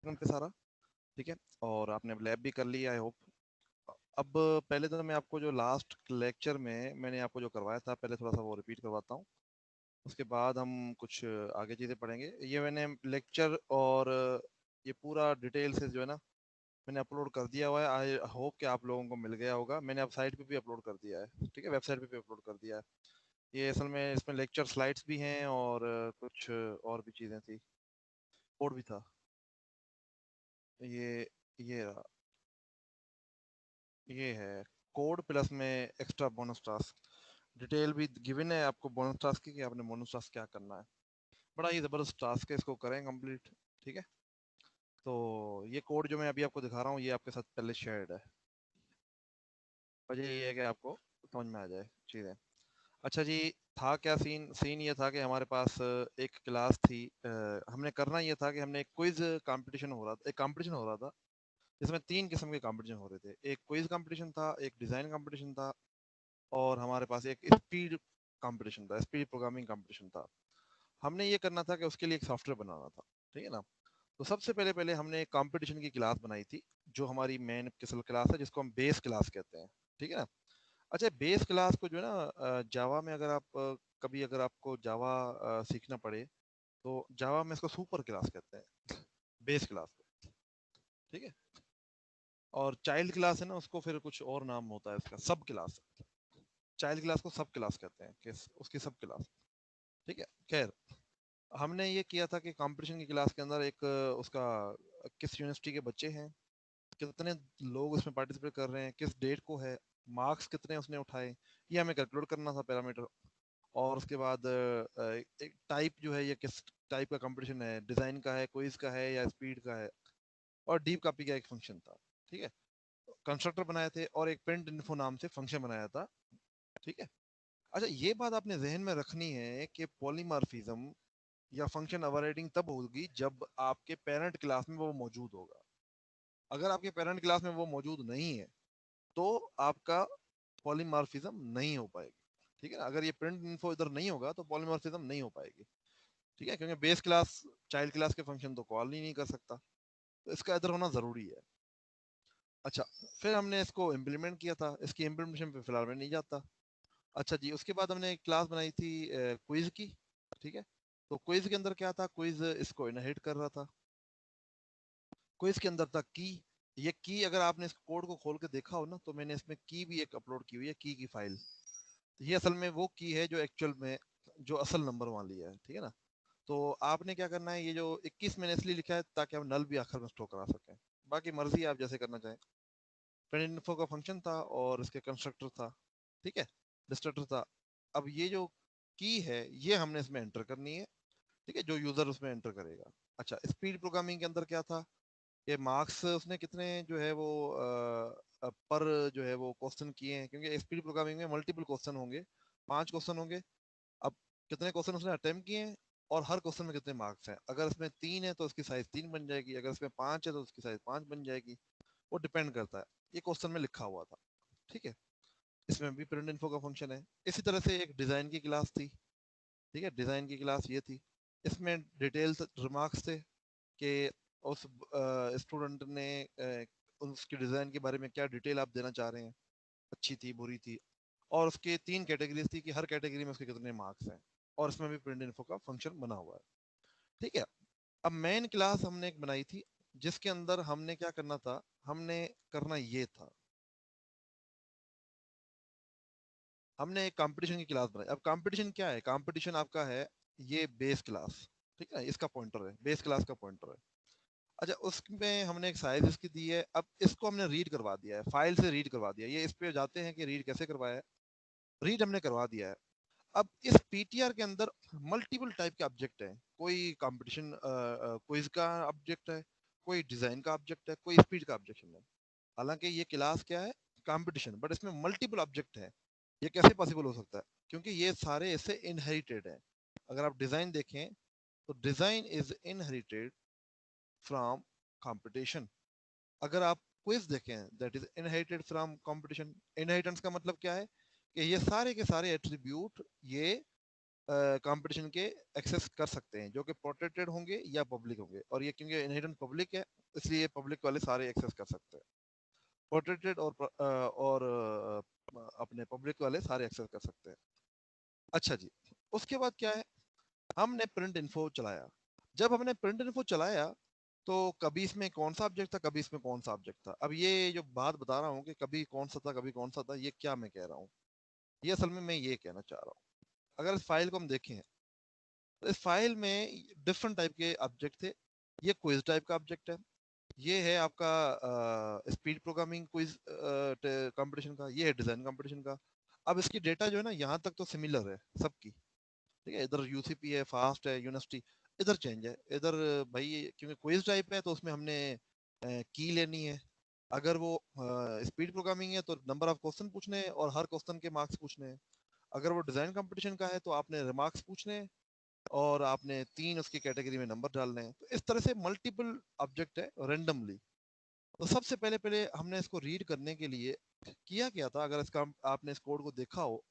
पे सारा, ठीक है। और आपने लैब भी कर लिया, आई होप। अब पहले तो मैं आपको जो लास्ट लेक्चर में मैंने आपको जो करवाया था, पहले थोड़ा सा वो रिपीट करवाता हूँ। उसके बाद हम कुछ आगे चीज़ें पढ़ेंगे। ये मैंने लेक्चर और ये पूरा डिटेल से जो है ना मैंने अपलोड कर दिया हुआ है। आई होप कि आप लोगों को मिल गया होगा। मैंने अब साइट पे भी अपलोड कर दिया है, ठीक है, वेबसाइट पे भी अपलोड कर दिया है। ये असल में इसमें लेक्चर स्लाइड्स भी हैं और कुछ और भी चीज़ें थी, कोड भी था। ये रहा, ये है कोड प्लस में एक्स्ट्रा बोनस टास्क। डिटेल भी गिवन है आपको बोनस टास्क की कि आपने बोनस टास्क क्या करना है। बड़ा ही ज़बरदस्त टास्क है, इसको करें कंप्लीट, ठीक है। तो ये कोड जो मैं अभी आपको दिखा रहा हूँ ये आपके साथ पहले शेयर्ड है। वजह ये है कि आपको समझ में आ जाए चीज़ें। अच्छा जी, था क्या सीन? सीन ये था कि हमारे पास एक क्लास थी। हमने करना ये था कि हमने एक क्विज कंपटीशन हो रहा था, एक कंपटीशन हो रहा था जिसमें 3 किस्म के कंपटीशन हो रहे थे। एक क्विज कंपटीशन था, एक डिज़ाइन कंपटीशन था और हमारे पास एक स्पीड कंपटीशन था, स्पीड प्रोग्रामिंग कंपटीशन था। हमने ये करना था कि उसके लिए एक सॉफ्टवेयर बनाना था, ठीक है ना। तो सबसे पहले पहले हमने एक कंपटीशन की क्लास बनाई थी जो हमारी मेन क्लास है, जिसको हम बेस क्लास कहते हैं, ठीक है ना। अच्छा, बेस क्लास को जो है ना जावा में अगर आप कभी अगर आपको जावा सीखना पड़े तो जावा में इसको सुपर क्लास कहते हैं, बेस क्लास को, ठीक है। और चाइल्ड क्लास है ना, उसको फिर कुछ और नाम होता है इसका, सब क्लास। चाइल्ड क्लास को सब क्लास कहते हैं कि उसकी सब क्लास, ठीक है। खैर, हमने ये किया था कि कंपटीशन की क्लास के अंदर एक उसका किस यूनिवर्सिटी के बच्चे हैं, कितने लोग उसमें पार्टिसिपेट कर रहे हैं, किस डेट को है, मार्क्स कितने उसने उठाए, ये हमें कैलकुलेट करना था पैरामीटर। और उसके बाद एक टाइप जो है, ये किस टाइप का कंपटीशन है, डिजाइन का है, क्विज का है या स्पीड का है। और डीप कॉपी का एक फंक्शन था, ठीक है। कंस्ट्रक्टर बनाए थे और एक प्रिंट इन्फो नाम से फंक्शन बनाया था, ठीक है। अच्छा, ये बात आपने जहन में रखनी है कि पॉलीमॉर्फिज्म या फंक्शन ओवरराइडिंग तब होगी जब आपके पेरेंट क्लास में वो मौजूद होगा। अगर आपके पेरेंट क्लास में वो मौजूद नहीं है तो आपका पॉलीमॉर्फिज्म नहीं हो पाएगी, ठीक है ना। अगर ये प्रिंट इन्फो इधर नहीं होगा तो पॉलीमॉर्फिज्म नहीं हो पाएगी, ठीक है, क्योंकि बेस क्लास चाइल्ड क्लास के फंक्शन तो कॉल ही नहीं कर सकता, तो इसका इधर होना जरूरी है। अच्छा, फिर हमने इसको इम्प्लीमेंट किया था, इसकी इम्प्लीमेंटेशन पे फिलहाल मैं नहीं जाता। अच्छा जी, उसके बाद हमने एक क्लास बनाई थी क्विज की, ठीक है। तो क्विज के अंदर क्या था, क्विज इसको इनहेरिट कर रहा था। क्विज के अंदर था की। ये की अगर आपने इस कोड को खोल के देखा हो ना तो मैंने इसमें की भी एक अपलोड की हुई है, की फाइल। तो ये असल में वो की है जो एक्चुअल में जो असल नंबर वाली है, ठीक है ना। तो आपने क्या करना है, ये जो 21 मैंने इसलिए लिखा है ताकि हम नल भी आखिर में स्टोर करा सकें। बाकी मर्जी है, आप जैसे करना चाहें। प्रिंट इन्फो का फंक्शन था और इसके कंस्ट्रक्टर था, ठीक है, डिस्ट्रक्टर था। अब ये जो की है ये हमने इसमें एंटर करनी है, ठीक है, जो यूजर उसमें एंटर करेगा। अच्छा, स्पीड प्रोग्रामिंग के अंदर क्या था, ये मार्क्स उसने कितने जो है वो पर जो है वो क्वेश्चन किए हैं, क्योंकि स्पीड प्रोग्रामिंग में मल्टीपल क्वेश्चन होंगे, 5 क्वेश्चन होंगे। अब कितने क्वेश्चन उसने अटेम्प्ट किए हैं और हर क्वेश्चन में कितने मार्क्स हैं। अगर इसमें 3 है तो उसकी साइज 3 बन जाएगी, अगर इसमें 5 है तो उसकी साइज 5 बन जाएगी। वो डिपेंड करता है, ये क्वेश्चन में लिखा हुआ था, ठीक है। इसमें भी प्रिंट इन्फो का फंक्शन है। इसी तरह से एक डिजाइन की क्लास थी, ठीक है, डिजाइन की क्लास ये थी। इसमें डिटेल्स रिमार्क्स थे कि उस स्टूडेंट ने उसकी डिजाइन के बारे में क्या डिटेल आप देना चाह रहे हैं, अच्छी थी, बुरी थी। और उसके 3 कैटेगरीज थी कि हर कैटेगरी में उसके कितने मार्क्स हैं। और इसमें भी प्रिंट इन्फो का फंक्शन बना हुआ है, ठीक है। अब मेन क्लास हमने एक बनाई थी जिसके अंदर हमने क्या करना था, हमने करना ये था, हमने एक कंपटीशन की क्लास बनाई। अब कंपटीशन क्या है, कंपटीशन आपका है ये बेस क्लास, ठीक है, इसका पॉइंटर है, बेस क्लास का पॉइंटर है। अच्छा, उसमें हमने एक साइज इसकी दी है। अब इसको हमने रीड करवा दिया है, फाइल से रीड करवा दिया है। ये इस पे जाते हैं कि रीड कैसे करवाया है, रीड हमने करवा दिया है। अब इस पीटीआर के अंदर मल्टीपल टाइप के ऑब्जेक्ट हैं। कोई कंपटीशन क्विज का ऑब्जेक्ट है, कोई डिजाइन का ऑब्जेक्ट है, कोई स्पीड का ऑब्जेक्ट है। हालांकि ये क्लास क्या है, कंपटीशन, बट इसमें मल्टीपल ऑब्जेक्ट है। ये कैसे पॉसिबल हो सकता है, क्योंकि ये सारे इससे इनहेरिटेड है। अगर आप डिजाइन देखें तो design is inherited from competition. अगर आप क्विज देखें that is inherited from competition. Inheritance का मतलब क्या है कि ये सारे के सारे एट्रीब्यूट ये कंपटीशन के एक्सेस कर सकते हैं, जो कि प्रोटेक्टेड होंगे या पब्लिक होंगे। और ये क्योंकि इनहेरेंट पब्लिक है, इसलिए पब्लिक वाले सारे एक्सेस कर सकते हैं। प्रोटेक्टेड और अपने पब्लिक वाले सारे एक्सेस कर सकते हैं। अच्छा जी, उसके बाद क्या है, हमने प्रिंट इन्फो चलाया। जब हमने प्रिंट इन्फो चलाया तो कभी इसमें कौन सा ऑब्जेक्ट था, कभी इसमें कौन सा ऑब्जेक्ट था। अब ये जो बात बता रहा हूँ कि कभी कौन सा था कभी कौन सा था, ये क्या मैं कह रहा हूँ, ये असल में मैं ये कहना चाह रहा हूँ। अगर इस फाइल को हम देखें तो इस फाइल में डिफरेंट टाइप के ऑब्जेक्ट थे। ये क्विज टाइप का ऑब्जेक्ट है, ये है आपका स्पीड प्रोग्रामिंग क्विज कंपटीशन का, ये है डिजाइन कंपटीशन का। अब इसकी डेटा जो है ना, यहाँ तक तो सिमिलर है सबकी, ठीक है। इधर यूसीपी है, फास्ट है, यूनिवर्सिटी, इधर चेंज है। इधर भाई क्योंकि क्विज टाइप है तो उसमें हमने की लेनी है। अगर वो स्पीड प्रोग्रामिंग है तो नंबर ऑफ क्वेश्चन पूछने हैं और हर क्वेश्चन के मार्क्स पूछने हैं। अगर वो डिजाइन कंपटीशन का है तो आपने रिमार्क्स पूछने हैं और आपने 3 उसकी कैटेगरी में नंबर डालने हैं। तो इस तरह से मल्टीपल ऑब्जेक्ट है रेंडमली। तो सबसे पहले पहले हमने इसको रीड करने के लिए किया क्या था, अगर इसका आपने इस कोड को देखा हो,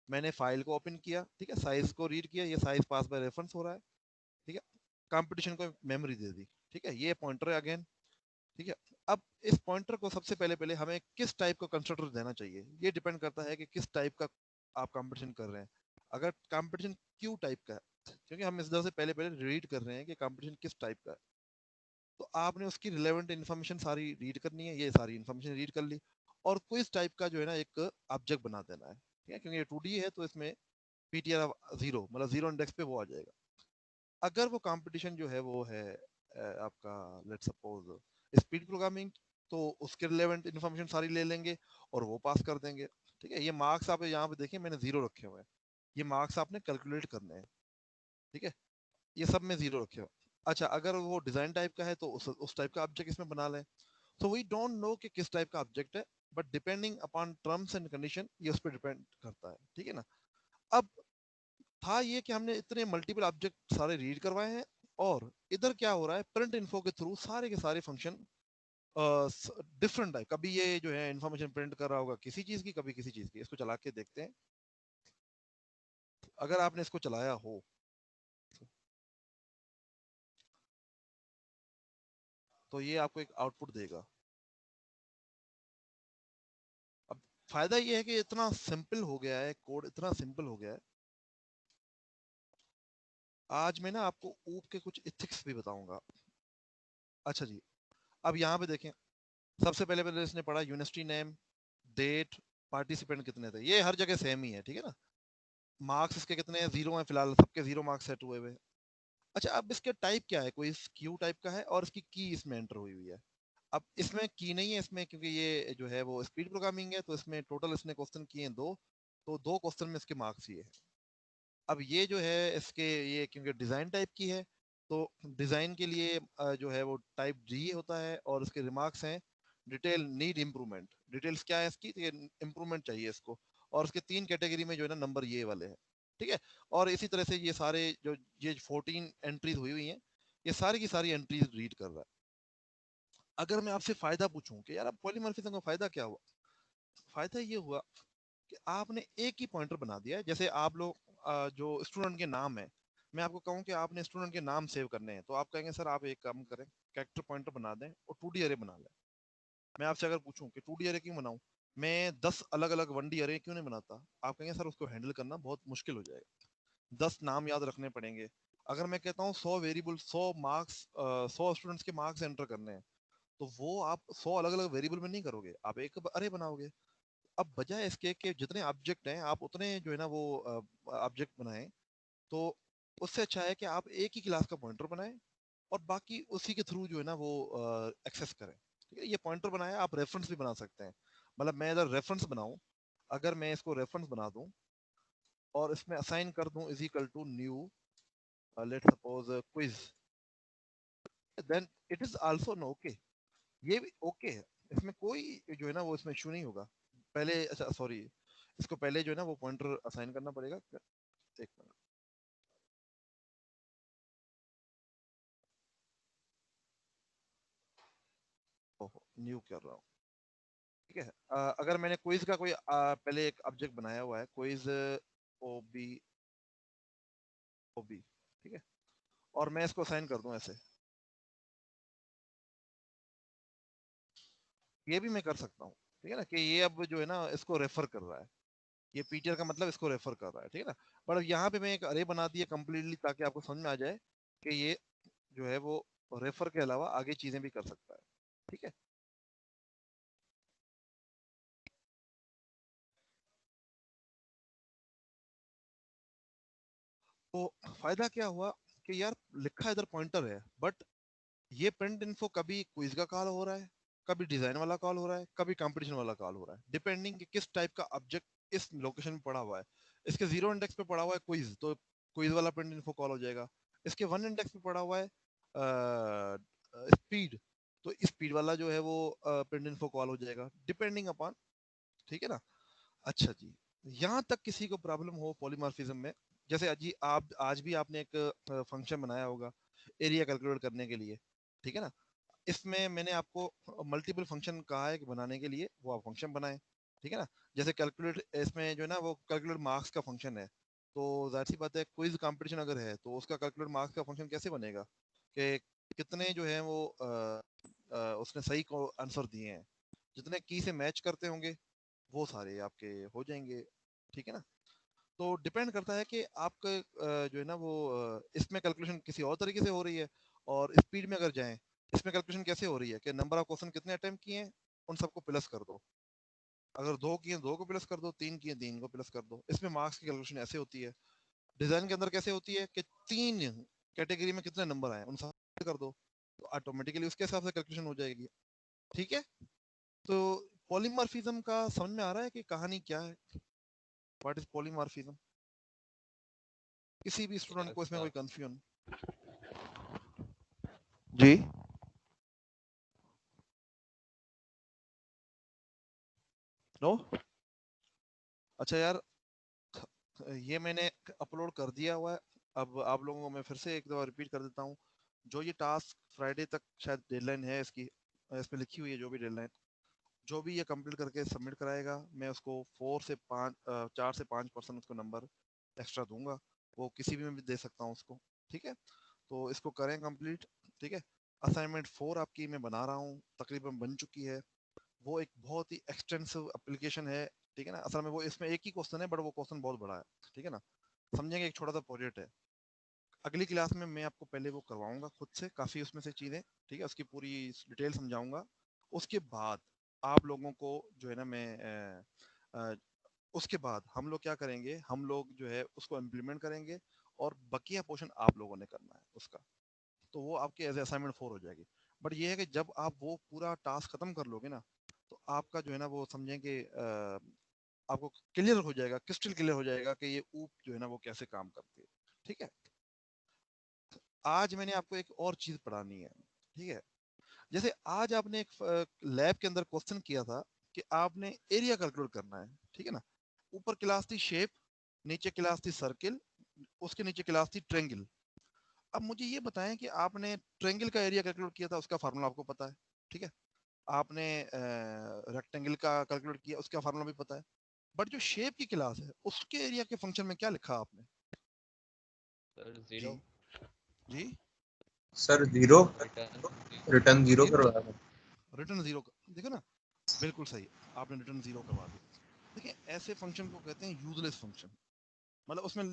मैंने फाइल को ओपन किया, ठीक है, साइज को रीड किया, ये साइज पास बाय रेफरेंस हो रहा है, ठीक है। कंपटीशन को मेमोरी दे दी, ठीक है, ये पॉइंटर है अगेन, ठीक है। अब इस पॉइंटर को सबसे पहले पहले हमें किस टाइप का कंस्ट्रक्टर देना चाहिए, ये डिपेंड करता है कि किस टाइप का आप कंपटीशन कर रहे हैं। अगर कंपटीशन क्यू टाइप का है, क्योंकि हम इस तरह से पहले पहले रीड कर रहे हैं कि कंपटीशन किस टाइप का है, तो आपने उसकी रिलेवेंट इन्फॉर्मेशन सारी रीड करनी है, ये सारी इन्फॉर्मेशन रीड कर ली। और क्विज टाइप का जो है ना एक ऑब्जेक्ट बना देना है, ठीक है, क्योंकि ये 2D है तो इसमें पीटीआर 0 मतलब 0 इंडेक्स पे वो आ जाएगा। अगर वो कंपटीशन जो है वो है आपका लेट्स सपोज स्पीड प्रोग्रामिंग, तो उसके रिलेवेंट इन्फॉर्मेशन सारी ले लेंगे और वो पास कर देंगे, ठीक है। ये मार्क्स आप यहाँ पे देखिए मैंने 0 रखे हुए हैं, ये मार्क्स आपने कैलकुलेट करने हैं, ठीक है, ये सब में 0 रखे हुए। अच्छा, अगर वो डिजाइन टाइप का है तो उस टाइप का ऑब्जेक्ट इसमें बना लें। सो वी डोंट नो कि किस टाइप का ऑब्जेक्ट है, but depending upon terms and condition ये उस पर डिपेंड करता है, ठीक है ना। अब था ये कि हमने इतने मल्टीपल ऑब्जेक्ट सारे रीड करवाए हैं, और इधर क्या हो रहा है, प्रिंट इन्फो के थ्रू सारे के सारे फंक्शन डिफरेंट है। कभी ये जो है इन्फॉर्मेशन प्रिंट कर रहा होगा किसी चीज की, कभी किसी चीज की। इसको चला के देखते हैं, अगर आपने इसको चलाया हो तो ये आपको एक आउटपुट देगा। अब फायदा ये है कि इतना सिंपल हो गया है कोड, इतना सिंपल हो गया है। आज मैं ना आपको ऊप के कुछ इथिक्स भी बताऊंगा। अच्छा जी, अब यहाँ पे देखें, सबसे पहले पहले इसने पढ़ा यूनिवर्सिटी नेम, डेट, पार्टिसिपेंट कितने थे, ये हर जगह सेम ही है, ठीक है ना। मार्क्स इसके कितने हैं, 0 हैं फिलहाल, सबके 0 मार्क्स सेट हुए हुए। अच्छा, अब इसके टाइप क्या है, कोई क्यू टाइप का है और इसकी की इसमें एंटर हुई हुई है। अब इसमें की नहीं है इसमें, क्योंकि ये जो है वो स्पीड प्रोग्रामिंग है, तो इसमें टोटल इसने क्वेश्चन किए हैं 2, तो 2 क्वेश्चन में इसके मार्क्स ये है। अब ये जो है इसके, ये क्योंकि डिजाइन टाइप की है, तो डिजाइन के लिए जो है वो टाइप जी होता है, और उसके रिमार्क्स हैं डिटेल नीड इम्प्रूवमेंट। डिटेल्स क्या है इसकी, तो ये इम्प्रूवमेंट चाहिए इसको। और उसके 3 कैटेगरी में जो है ना नंबर ये वाले हैं, ठीक है। और इसी तरह से ये सारे जो ये 14 एंट्रीज हुई हुई हैं, ये सारी की सारी एंट्रीज रीड कर रहा है। अगर मैं आपसे फायदा पूछूं कि यार अब पॉलीमॉर्फिज्म का फायदा क्या हुआ, फायदा ये हुआ कि आपने एक ही पॉइंटर बना दिया है। जैसे आप लोग जो स्टूडेंट के नाम है, मैं आपको कहूँ कि आपने स्टूडेंट के नाम सेव करने हैं, तो आप कहेंगे सर आप एक काम करें, कैरेक्टर पॉइंटर बना दें और 2D अरे बना लें। मैं आपसे अगर पूछूं कि 2D अरे क्यों बनाऊं, मैं 10 अलग अलग 1D अरे क्यों नहीं बनाता, आप कहेंगे सर उसको हैंडल करना बहुत मुश्किल हो जाएगा, 10 नाम याद रखने पड़ेंगे। अगर मैं कहता हूँ 100 वेरिएबल, 100 मार्क्स, 100 स्टूडेंट्स के मार्क्स एंटर करने हैं, तो वो आप 100 अलग अलग वेरिएबल में नहीं करोगे, आप एक अरे बनाओगे। अब बजाय इसके कि जितने ऑब्जेक्ट हैं आप उतने जो है ना वो ऑब्जेक्ट बनाएं, तो उससे अच्छा है कि आप एक ही क्लास का पॉइंटर बनाएं और बाकी उसी के थ्रू जो है ना वो एक्सेस करें, ठीक है। ये पॉइंटर बनाया, आप रेफरेंस भी बना सकते हैं। मतलब मैं अगर रेफरेंस बनाऊं, अगर मैं इसको रेफरेंस बना दूं और इसमें असाइन कर दूं is equal to new let's suppose quiz, then it is also no okay, ये भी ओके है। इसमें कोई जो है ना वो इसमें इशू नहीं होगा। पहले अच्छा सॉरी, इसको पहले जो है ना वो पॉइंटर असाइन करना पड़ेगा। एक मिनट, ओहो न्यू कर रहा हूँ, ठीक है। अगर मैंने क्विज का कोई पहले एक ऑब्जेक्ट बनाया हुआ है, क्विज ओ बी वो भी, ठीक है। और मैं इसको असाइन कर दूं ऐसे, ये भी मैं कर सकता हूँ, ठीक है ना, कि ये अब जो है ना इसको रेफर कर रहा है, ये पीटीआर का मतलब इसको रेफर कर रहा है, ठीक है ना। पर यहाँ पे मैं एक अरे बना दिया कंप्लीटली ताकि आपको समझ में आ जाए कि ये जो है वो रेफर के अलावा आगे चीजें भी कर सकता है, ठीक है। तो फायदा क्या हुआ कि यार लिखा इधर पॉइंटर है, बट ये प्रिंट इन्फो कभी क्विज का कॉल हो रहा है, कभी डिजाइन वाला कॉल हो रहा है, कभी कंपटीशन वाला कॉल हो रहा है, डिपेंडिंग कि किस टाइप का ऑब्जेक्ट इस लोकेशन में पड़ा हुआ है। इसके जीरो इंडेक्स पे पड़ा हुआ है क्विज, तो क्विज वाला प्रिंट इन्फो कॉल हो जाएगा। इसके वन इंडेक्स पे पड़ा हुआ है स्पीड, तो स्पीड वाला जो है वो प्रिंट इन्फो कॉल हो जाएगा, डिपेंडिंग अपॉन, ठीक है ना। अच्छा जी, यहाँ तक किसी को प्रॉब्लम हो पॉलीमॉर्फिज्म में, जैसे अजी आप आज भी आपने एक फंक्शन बनाया होगा एरिया कैलकुलेट करने के लिए, ठीक है ना। इसमें मैंने आपको मल्टीपल फंक्शन कहा है कि बनाने के लिए, वो आप फंक्शन बनाएं, ठीक है ना। जैसे कैलकुलेट, इसमें जो है ना वो कैलकुलेट मार्क्स का फंक्शन है, तो जाहिर सी बात है क्विज कंपटीशन अगर है तो उसका कैलकुलेट मार्क्स का फंक्शन कैसे बनेगा कि कितने जो है वो उसने सही को आंसर दिए हैं, जितने की से मैच करते होंगे वो सारे आपके हो जाएंगे, ठीक है ना। तो डिपेंड करता है कि आपका जो है ना वो इसमें कैलकुलेशन किसी और तरीके से हो रही है, और स्पीड में अगर जाएं, इसमें कैलकुलेशन कैसे हो रही है कि नंबर ऑफ क्वेश्चन कितने अटेम्प्ट किए हैं उन सबको प्लस कर दो, अगर दो किए दो को प्लस कर दो, तीन किए तीन को प्लस कर दो। इसमें मार्क्स की कैलकुलेशन ऐसे होती है। डिजाइन के अंदर कैसे होती है कि तीन कैटेगरी में कितने नंबर आए उन सब कर दो, तो ऑटोमेटिकली उसके हिसाब से कैलकुलेशन हो जाएगी, ठीक है। तो पॉलीमॉर्फिज्म का समझ में आ रहा है कि कहानी क्या है, व्हाट इज पॉलीमॉर्फिज्म, किसी भी स्टूडेंट को इसमें कोई कंफ्यूजन जी। नो, अच्छा यार, ये मैंने अपलोड कर दिया हुआ है। अब आप लोगों को मैं फिर से एक दफा रिपीट कर देता हूँ, जो ये टास्क फ्राइडे तक शायद डेडलाइन है इसकी, इसमें लिखी हुई है जो भी डेडलाइन, जो भी ये कंप्लीट करके सबमिट कराएगा मैं उसको 4 से 5% उसको नंबर एक्स्ट्रा दूंगा, वो किसी भी में भी दे सकता हूँ उसको, ठीक है। तो इसको करें कंप्लीट, ठीक है। असाइनमेंट 4 आपकी मैं बना रहा हूँ, तकरीबन बन चुकी है। वो एक बहुत ही एक्सटेंसिव एप्लीकेशन है, ठीक है ना। असल में वो इसमें एक ही क्वेश्चन है, बट वो क्वेश्चन बहुत बड़ा है, ठीक है ना। समझेंगे, एक छोटा सा प्रोजेक्ट है। अगली क्लास में मैं आपको पहले वो करवाऊंगा खुद से काफ़ी उसमें से चीज़ें, ठीक है, उसकी पूरी डिटेल समझाऊंगा। उसके बाद आप लोगों को जो है ना मैं उसके बाद हम लोग क्या करेंगे, हम लोग जो है उसको इम्प्लीमेंट करेंगे, और बकिया पोर्शन आप लोगों ने करना है उसका, तो वो आपके एज असाइनमेंट 4 हो जाएगी। बट ये है कि जब आप वो पूरा टास्क खत्म कर लोगे ना, तो आपका जो है ना वो समझें कि आपको क्लियर हो जाएगा, क्रिस्टल क्लियर हो जाएगा कि ये ऊप जो है ना वो कैसे काम करती है, ठीक है। आज मैंने आपको एक और चीज पढ़ानी है, ठीक है। जैसे आज आपने एक लैब के अंदर क्वेश्चन किया था कि आपने एरिया कैलकुलेट करना है, ठीक है ना। ऊपर क्लास थी शेप, नीचे क्लास थी सर्किल, उसके नीचे क्लास थी ट्रेंगल। अब मुझे ये बताएं कि आपने ट्रेंगल का एरिया कैलकुलेट किया था, उसका फार्मूला आपको पता है, ठीक है। आपने रेक्टेंगल का कैलकुलेट किया, उसका फार्मूला भी पता है। बट जो शेप की क्लास है उसके एरिया के फंक्शन में क्या लिखा आपने? सर जी, 0, जी, sir zero, return return zero ji, करवाया था। रिटर्न जीरो, देखो ना, बिल्कुल सही, आपने रिटर्न जीरो करवा दिया। देखिए ऐसे फंक्शन को कहते हैं यूजलेस फंक्शन, मतलब उसमें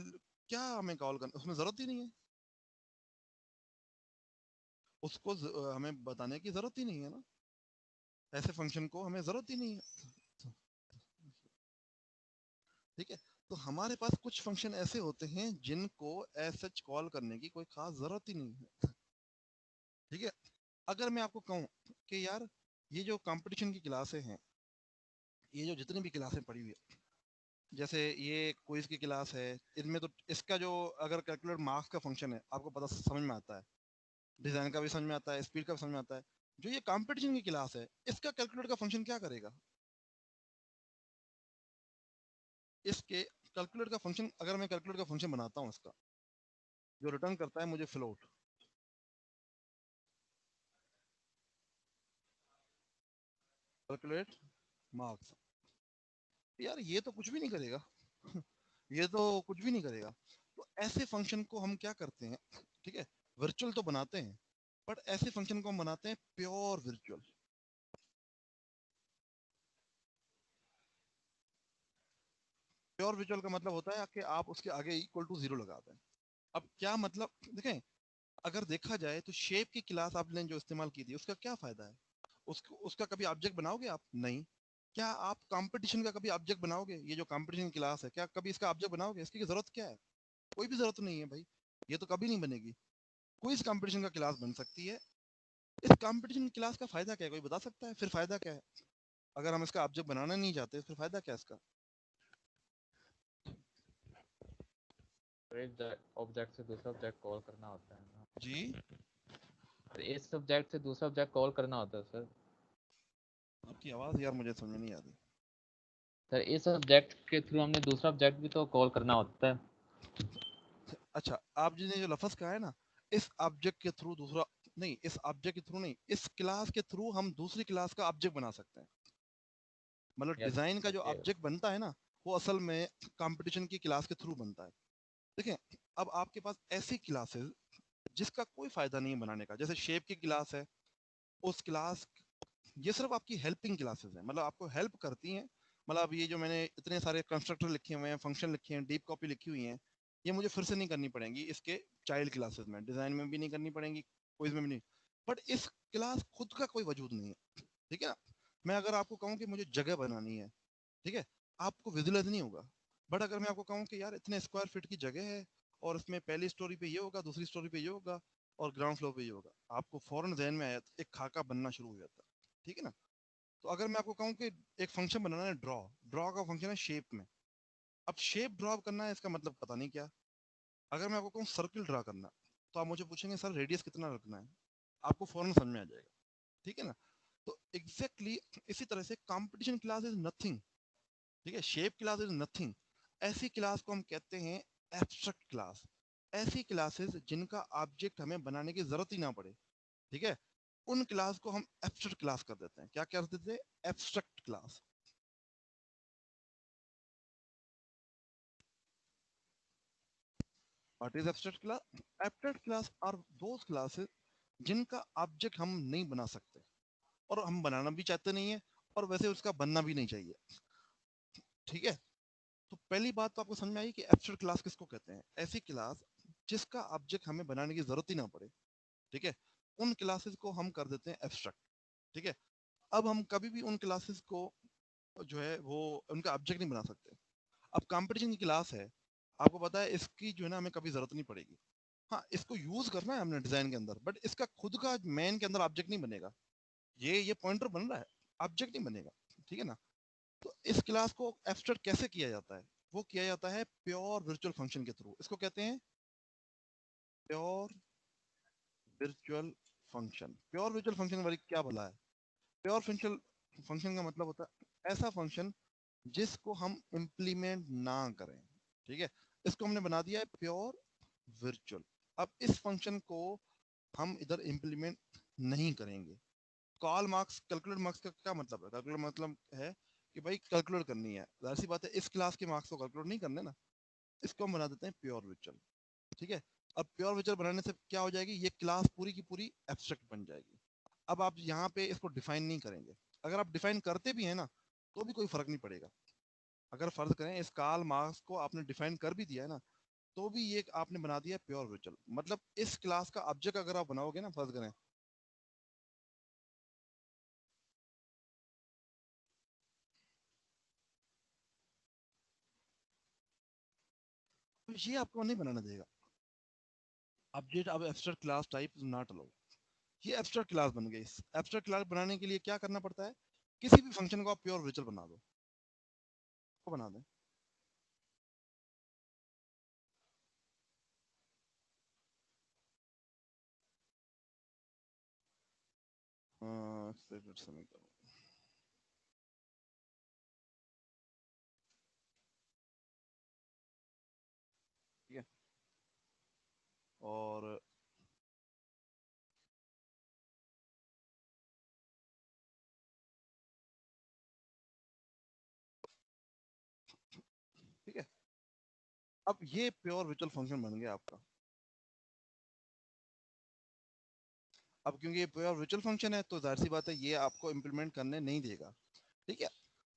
क्या हमें कॉल करना, उसमें जरूरत ही नहीं है, उसको हमें बताने की जरूरत ही नहीं है ना, ऐसे फंक्शन को हमें जरूरत ही नहीं है, ठीक है। तो हमारे पास कुछ फंक्शन ऐसे होते हैं जिनको एज सच कॉल करने की कोई खास जरूरत ही नहीं है, ठीक है। अगर मैं आपको कहूँ कि यार ये जो कंपटीशन की क्लासें हैं, ये जो जितनी भी क्लासें पड़ी हुई है, जैसे ये क्विज की क्लास है, इनमें तो इसका जो अगर कैलकुलेट मार्क्स का फंक्शन है आपको पता समझ में आता है, डिजाइन का भी समझ में आता है, स्पीड का भी समझ में आता है। जो ये कंपटीशन की क्लास है इसका कैलकुलेट का फंक्शन क्या करेगा, इसके कैलकुलेट का फंक्शन, अगर मैं कैलकुलेट का फंक्शन बनाता हूँ इसका, जो रिटर्न करता है मुझे फ्लोट, कैलकुलेट मार्क्स, यार ये तो कुछ भी नहीं करेगा ये तो कुछ भी नहीं करेगा। तो ऐसे फंक्शन को हम क्या करते हैं, ठीक है, वर्चुअल तो बनाते हैं, बट ऐसे फंक्शन को हम बनाते हैं प्योर वर्चुअल। प्योर वर्चुअल का मतलब होता है कि आप उसके आगे इक्वल टू 0 लगा दें। अब क्या मतलब, देखें, अगर देखा जाए तो शेप की क्लास आपने जो इस्तेमाल की थी उसका क्या फायदा है? उसका कभी ऑब्जेक्ट बनाओगे आप? नहीं। क्या आप कंपटीशन का कभी ऑब्जेक्ट बनाओगे? ये जो कंपटीशन क्लास है, क्या कभी इसका ऑब्जेक्ट बनाओगे? इसकी जरूरत क्या है? कोई भी जरूरत नहीं है भाई, ये तो कभी नहीं बनेगी। कोई इस कंपटीशन का क्लास बन सकती है। इस कंपटीशन क्लास का फायदा क्या है? कोई बता सकता है? फिर फायदा क्या है अगर हम इसका ऑब्जेक्ट बनाना नहीं चाहते? फिर फायदा क्या है इसका? एक ऑब्जेक्ट से दूसरा ऑब्जेक्ट कॉल करना होता है ना। जी, इस ऑब्जेक्ट से दूसरा ऑब्जेक्ट कॉल करना होता है सर। आपकी आवाज यार मुझे समझ नहीं आ रही। सर इस ऑब्जेक्ट के थ्रू हमने दूसरा ऑब्जेक्ट भी तो कॉल करना होता है। अच्छा, आप जिसने जो लफ्ज कहा है ना, इस ऑब्जेक्ट के थ्रू दूसरा, नहीं, इस ऑब्जेक्ट के थ्रू नहीं, इस क्लास के थ्रू हम दूसरी क्लास का ऑब्जेक्ट बना सकते हैं। मतलब यस डिजाइन का जो ओके। ऑब्जेक्ट बनता है ना, वो असल में कंपटीशन की क्लास के थ्रू बनता है। देखें, अब आपके पास ऐसी क्लासेस जिसका कोई फायदा नहीं है बनाने का, जैसे शेप की क्लास है, उस क्लास, ये सिर्फ आपकी हेल्पिंग क्लासेस हैं, मतलब आपको हेल्प करती हैं। मतलब ये जो मैंने इतने सारे कंस्ट्रक्टर लिखे हुए हैं, फंक्शन लिखे हैं, डीप कॉपी लिखी हुई हैं, ये मुझे फिर से नहीं करनी पड़ेंगी इसके चाइल्ड क्लासेस में, डिजाइन में भी नहीं करनी पड़ेंगी, क्विज में भी नहीं। बट इस क्लास खुद का कोई वजूद नहीं है, ठीक है ना? मैं अगर आपको कहूँ कि मुझे जगह बनानी है, ठीक है, आपको विजुअलाइज नहीं होगा। बट अगर मैं आपको कहूँ कि यार इतने स्क्वायर फीट की जगह है और इसमें पहली स्टोरी पे ये होगा, दूसरी स्टोरी पे ये होगा और ग्राउंड फ्लोर पे ये होगा, आपको फौरन जहन में आया, एक खाका बनना शुरू हो जाता है, ठीक है ना? तो अगर मैं आपको कहूँ कि एक फंक्शन बनाना है, ड्रॉ, ड्रॉ का फंक्शन है शेप में। अब शेप ड्रॉ करना है, इसका मतलब पता नहीं क्या। अगर मैं आपको कहूँ सर्किल ड्रॉ करना, तो आप मुझे पूछेंगे सर रेडियस कितना रखना है, आपको फौरन समझ में आ जाएगा, ठीक है ना? तो एग्जैक्टली इसी तरह से कंपटीशन क्लास इज नथिंग, ठीक है, शेप क्लास इज नथिंग। ऐसी क्लास को हम कहते हैं एब्स्ट्रैक्ट क्लास। ऐसी क्लासेस जिनका ऑब्जेक्ट हमें बनाने की जरूरत ही ना पड़े, ठीक है, उन क्लास को हम एब्स्ट्रैक्ट क्लास कर देते हैं। क्या कर देते हैं? Abstract class. What is abstract class? Abstract class are those classes जिनका ऑब्जेक्ट हम नहीं बना सकते, और हम बनाना भी चाहते नहीं है, और वैसे उसका बनना भी नहीं चाहिए, ठीक है? तो पहली बात तो आपको समझ में आई कि एब्स्ट्रैक्ट क्लास किसको कहते हैं? ऐसी क्लास जिसका ऑब्जेक्ट हमें बनाने की जरूरत ही ना पड़े, ठीक है, उन क्लासेस को हम कर देते हैं एब्स्ट्रैक्ट, ठीक है? अब हम कभी भी उन क्लासेस को जो है वो उनका ऑब्जेक्ट नहीं बना सकते। अब कंपटीशन की क्लास है, आपको पता है इसकी जो है ना हमें कभी जरूरत नहीं पड़ेगी। हाँ, इसको यूज करना है हमने डिजाइन के अंदर, बट इसका खुद का मेन के अंदर ऑब्जेक्ट नहीं बनेगा। ये पॉइंटर बन रहा है, ऑब्जेक्ट नहीं बनेगा, ठीक है ना? तो इस क्लास को एब्स्ट्रैक्ट कैसे किया जाता है? वो किया जाता है प्योर वर्चुअल फंक्शन के थ्रू। इसको कहते हैं pure virtual function. Pure virtual function वाली क्या बोला है? प्योर फंक्शन, फंक्शन का मतलब होता है ऐसा फंक्शन जिसको हम इम्प्लीमेंट ना करें, ठीक है, इसको हमने बना दिया है प्योर वर्चुअल। अब इस फंक्शन को हम इधर इम्प्लीमेंट नहीं करेंगे। कॉल मार्क्स, कैलकुलेट मार्क्स का क्या मतलब है? कैलकुलेट मतलब है कि भाई कैलकुलेट करनी है, जाहिर सी बात है इस क्लास के मार्क्स को कैलकुलेट नहीं करने ना, इसको हम बना देते हैं प्योर वर्चुअल, ठीक है? अब प्योर वर्चुअल बनाने से क्या हो जाएगी, ये क्लास पूरी की पूरी एब्स्ट्रैक्ट बन जाएगी। अब आप यहाँ पे इसको डिफाइन नहीं करेंगे, अगर आप डिफाइन करते भी हैं ना तो भी कोई फर्क नहीं पड़ेगा। अगर फर्ज करें इस कॉल मार्क्स को आपने डिफाइन कर भी दिया है ना, तो भी ये आपने बना दिया प्योर वर्चुअल। मतलब इस क्लास का ऑब्जेक्ट अगर आप बनाओगे ना, फर्ज करें, तो ये आपको नहीं बनाना देगा ऑब्जेक्ट। अब abstract class type not allow, ये एब्स्ट्रैक्ट क्लास बन गई। एब्स्ट्रैक्ट क्लास बनाने के लिए क्या करना पड़ता है? किसी भी फंक्शन को आप प्योर वर्चुअल बना दो, को बना दें। समीकरण, ठीक है, और ठीक है, अब ये प्योर वर्चुअल फंक्शन बन गया आपका। अब क्योंकि ये प्योर वर्चुअल फंक्शन है तो जाहिर सी बात है ये आपको इम्प्लीमेंट करने नहीं देगा, ठीक है।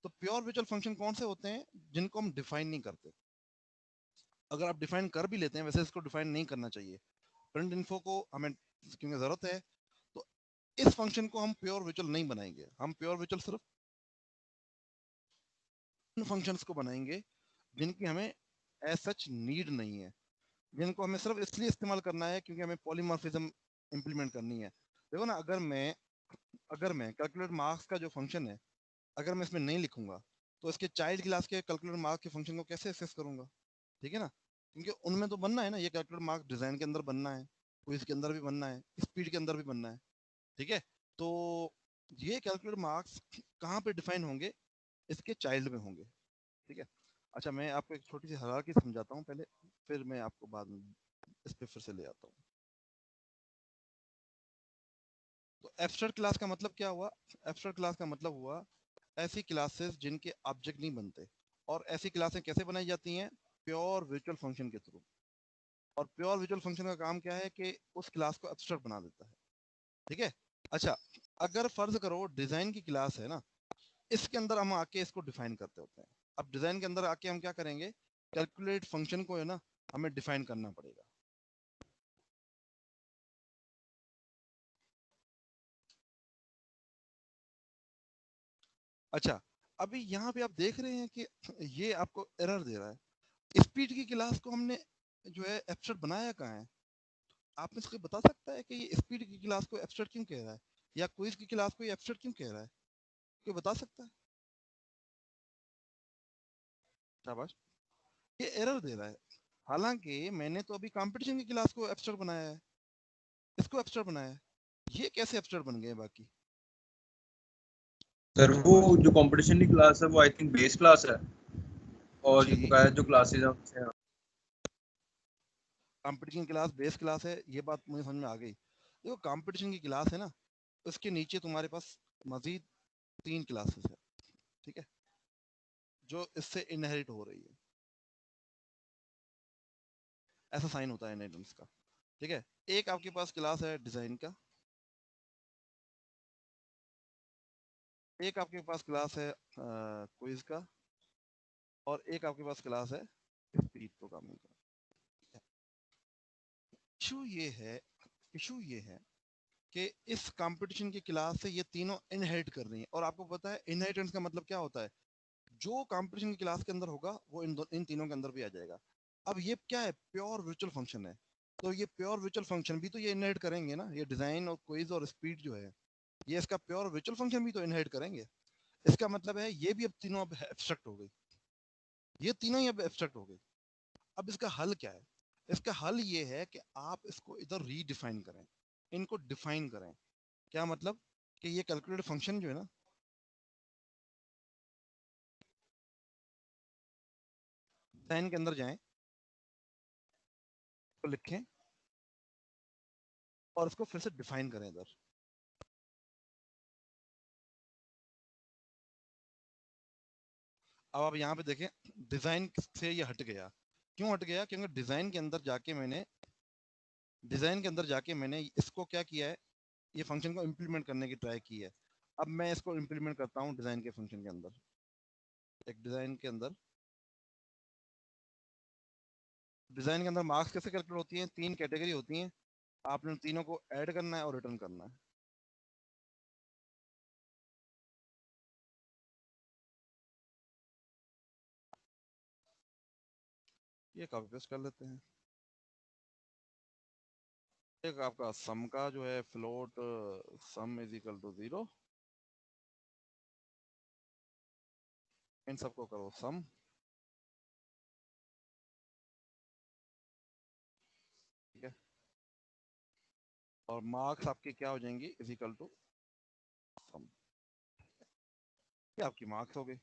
तो प्योर वर्चुअल फंक्शन कौन से होते हैं? जिनको हम डिफाइन नहीं करते। अगर आप डिफाइन कर भी लेते हैं, वैसे इसको डिफाइन नहीं करना चाहिए। प्रिंट इन्फो को हमें क्योंकि ज़रूरत है, तो इस फंक्शन को हम प्योर वर्चुअल नहीं बनाएंगे। हम प्योर वर्चुअल सिर्फ उन फंक्शंस को बनाएंगे जिनकी हमें एज सच नीड नहीं है, जिनको हमें सिर्फ इसलिए इस्तेमाल करना है क्योंकि हमें पॉलीमॉर्फिज्म इंप्लीमेंट करनी है। देखो ना, अगर मैं कैलकुलेट मार्क्स का जो फंक्शन है, अगर मैं इसमें नहीं लिखूंगा तो इसके चाइल्ड क्लास के कैलकुलेट मार्क्स के फंक्शन को कैसे एक्सेस करूंगा? ठीक है ना, क्योंकि उनमें तो बनना है ना, ये कैलकुलेट मार्क्स डिजाइन के अंदर बनना है, क्विज के अंदर भी बनना है, स्पीड के अंदर भी बनना है, ठीक है। तो ये कैलकुलेट मार्क्स कहाँ पे डिफाइन होंगे? इसके चाइल्ड में होंगे, ठीक है। अच्छा, मैं आपको एक छोटी सी हायरार्की समझाता हूँ पहले, फिर मैं आपको बाद में इस पे फिर से ले आता हूँ। तो एब्स्ट्रैक्ट क्लास का मतलब क्या हुआ? एब्स्ट्रैक्ट क्लास का मतलब हुआ ऐसी क्लासेस जिनके ऑब्जेक्ट नहीं बनते। और ऐसी क्लासें कैसे बनाई जाती हैं? प्योर वर्चुअल फंक्शन के थ्रू। और प्योर वर्चुअल फंक्शन का काम क्या है कि उस क्लास को एब्स्ट्रैक्ट बना देता है, ठीक है। अच्छा, अगर फर्ज करो डिजाइन की क्लास है ना, इसके अंदर हम आके इसको डिफाइन करते होते हैं। अब डिजाइन के अंदर आके हम क्या करेंगे? कैलकुलेट फंक्शन को है ना, हमें डिफाइन करना पड़ेगा। अच्छा, अभी यहाँ पे आप देख रहे हैं कि ये आपको एरर दे रहा है। स्पीड की क्लास को हमने जो है एब्स्ट्रैक्ट बनाया कहाँ है? आप में से कोई बता सकता है कि ये स्पीड की क्लास को एब्स्ट्रैक्ट क्यों कह रहा है, या क्विज की क्लास को ये एब्स्ट्रैक्ट क्यों कह रहा है? कोई बता सकता है? शाबाश, ये एरर दे रहा है। हालांकि मैंने तो अभी कंपटीशन की क्लास को एब्स्ट्रैक्ट बनाया है, इसको एब्स्ट्रैक्ट बनाया है। ये कैसे एब्स्ट्रैक्ट बन गए बाकी? सर वो शाबाश जो कंपटीशन की क्लास है वो आई थिंक बेस क्लास है, और जो जी, बकाया जो क्लासेस हैं उससे कंपटीशन की क्लास बेस क्लास है, ये बात मुझे समझ में आ गई। देखो, कंपटीशन की क्लास है ना, उसके नीचे तुम्हारे पास मजीद 3 क्लासेस है, ठीक है, जो इससे इनहेरिट हो रही है। ऐसा साइन होता है इनहेरिटेंस का, ठीक है। एक आपके पास क्लास है डिजाइन का, एक आपके पास क्लास है क्विज का, और एक आपके पास क्लास है स्पीड प्रोग्रामिंग का। इशू ये है इशू ये है कि इस कंपटीशन की क्लास से ये तीनों इनहेरिट कर रही हैं। और आपको पता है इनहेरिटेंस का मतलब क्या होता है? जो कंपटीशन की क्लास के अंदर होगा वो इन तीनों के अंदर भी आ जाएगा। अब ये क्या है? प्योर वर्चुअल फंक्शन है। तो ये प्योर वर्चुअल फंक्शन भी तो ये इनहेरिट करेंगे ना, ये डिजाइन और क्विज और स्पीड जो है, ये इसका प्योर वर्चुअल फंक्शन भी तो इनहेरिट करेंगे। इसका मतलब है ये भी अब तीनों अब एब्स्ट्रैक्ट हो गई, ये तीनों ही अब एब्स्ट्रैक्ट हो गई। अब इसका हल क्या है? इसका हल ये है कि आप इसको इधर रीडिफाइन करें, इनको डिफाइन करें। क्या मतलब? कि ये कैलकुलेट फंक्शन जो है ना, डिजाइन के अंदर जाएं, तो लिखें और इसको फिर से डिफाइन करें इधर। अब आप यहाँ पे देखें, डिजाइन से ये हट गया। क्यों हट गया? क्योंकि डिजाइन के अंदर जाके मैंने इसको क्या किया है, ये फंक्शन को इम्प्लीमेंट करने की ट्राई की है। अब मैं इसको इम्प्लीमेंट करता हूँ डिजाइन के फंक्शन के अंदर। एक डिजाइन के अंदर मार्क्स कैसे कैलकुलेट होती हैं? 3 कैटेगरी होती हैं, आपने तीनों को ऐड करना है और रिटर्न करना है। ये कॉपी पेस्ट कर लेते हैं। एक आपका सम का जो है float, sum is equal to 0, इन सबको करो सम, ठीक है। और मार्क्स आपके क्या हो जाएंगी? Is equal to some. ये आपकी मार्क्स हो गई।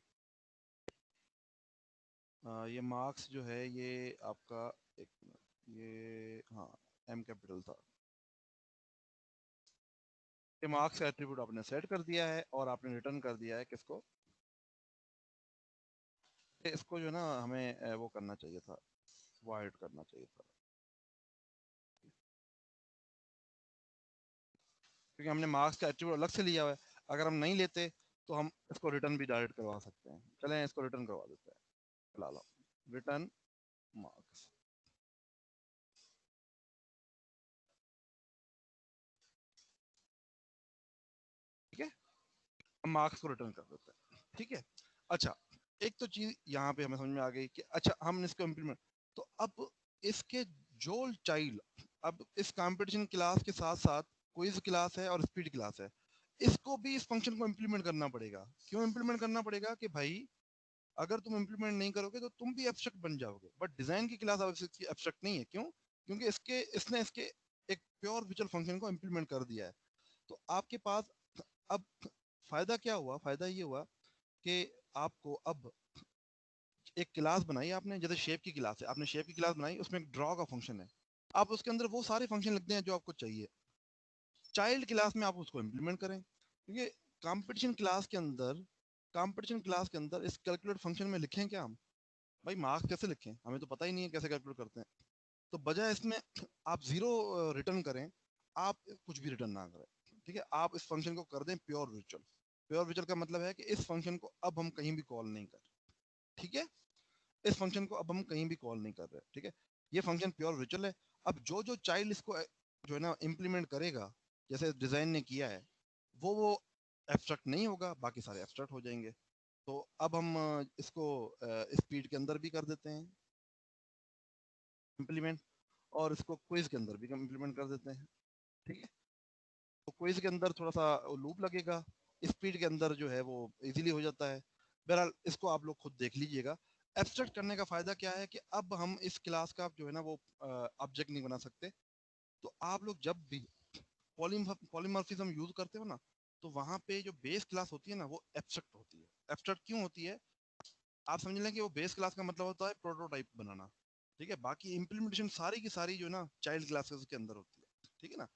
ये मार्क्स जो है ये आपका, एक मिनट, ये हाँ एम कैपिटल था। ये मार्क्स का एट्रीब्यूट आपने सेट कर दिया है और आपने रिटर्न कर दिया है किसको? इसको जो है ना हमें वो करना चाहिए था, वाइड करना चाहिए था, क्योंकि हमने मार्क्स का एट्रीब्यूट अलग से लिया हुआ है। अगर हम नहीं लेते तो हम इसको रिटर्न भी डायरेक्ट करवा सकते हैं। चलें इसको रिटर्न करवा देते हैं, फिलहाल रिटर्न मार्क्स। ठीक है, हम मार्क्स को रिटर्न कर देते हैं। ठीक है, अच्छा एक तो चीज यहाँ पे हमें समझ में आ गई कि अच्छा हम इसको इम्प्लीमेंट, तो अब इसके जो चाइल्ड, अब इस कंपटीशन क्लास के साथ साथ क्विज क्लास है और स्पीड क्लास है, इसको भी इस फंक्शन को इम्प्लीमेंट करना पड़ेगा। क्यों इम्प्लीमेंट करना पड़ेगा? कि भाई अगर तुम इम्प्लीमेंट नहीं करोगे तो तुम भी एब्स्ट्रैक्ट बन जाओगे। बट डिजाइन की क्लास एब्स्ट्रैक्ट नहीं है। क्यों? क्योंकि इसने एक प्योर विजुअल फंक्शन को इम्प्लीमेंट कर दिया है। तो आपके पास अब फायदा क्या हुआ? फायदा ये हुआ कि आपको अब एक क्लास बनाई आपने, जैसे शेप की क्लास है, आपने शेप की क्लास बनाई, उसमें एक ड्रॉ का फंक्शन है, आप उसके अंदर वो सारे फंक्शन लिखते हैं जो आपको चाहिए। चाइल्ड क्लास में आप उसको इम्प्लीमेंट करें, क्योंकि कंपटीशन क्लास के अंदर इस कैलकुलेट फंक्शन में लिखें क्या हम? भाई मार्क्स कैसे लिखें? हमें तो पता ही नहीं है कैसे कैलकुलेट करते हैं। तो बजाय इसमें आप जीरो रिटर्न करें, आप कुछ भी रिटर्न ना करें। ठीक है, आप इस फंक्शन को कर दें प्योर विजुअल। प्योर विजुअल का मतलब है कि इस फंक्शन को अब हम कहीं भी कॉल नहीं कर, ठीक है, इस फंक्शन को अब हम कहीं भी कॉल नहीं कर रहे। ठीक है, ये फंक्शन प्योर विजुअल है। अब जो जो चाइल्ड इसको जो है ना इम्प्लीमेंट करेगा, जैसे डिजाइन ने किया है, वो एब्स्ट्रैक्ट नहीं होगा, बाकी सारे एब्स्ट्रैक्ट हो जाएंगे। तो अब हम इसको स्पीड के अंदर भी कर देते हैं इम्प्लीमेंट, और इसको क्विज के अंदर भी इम्प्लीमेंट कर देते हैं। ठीक है, तो क्विज के अंदर थोड़ा सा लूप लगेगा, स्पीड के अंदर जो है वो इजीली हो जाता है। बहरहाल इसको आप लोग खुद देख लीजिएगा। एब्स्ट्रैक्ट करने का फायदा क्या है कि अब हम इस क्लास का जो है ना वो ऑब्जेक्ट नहीं बना सकते। तो आप लोग जब भी पॉलीमॉर्फिज्म यूज करते हो ना, तो वहां पे जो बेस क्लास होती है ना वो एब्स्ट्रैक्ट होती है। एब्स्ट्रैक्ट क्यों होती है? आप समझ लें कि वो बेस क्लास का मतलब होता है प्रोटोटाइप बनाना। ठीक है, बाकी इम्प्लीमेंटेशन सारी की सारी जो है ना चाइल्ड क्लासेस के अंदर होती है। ठीक है ना,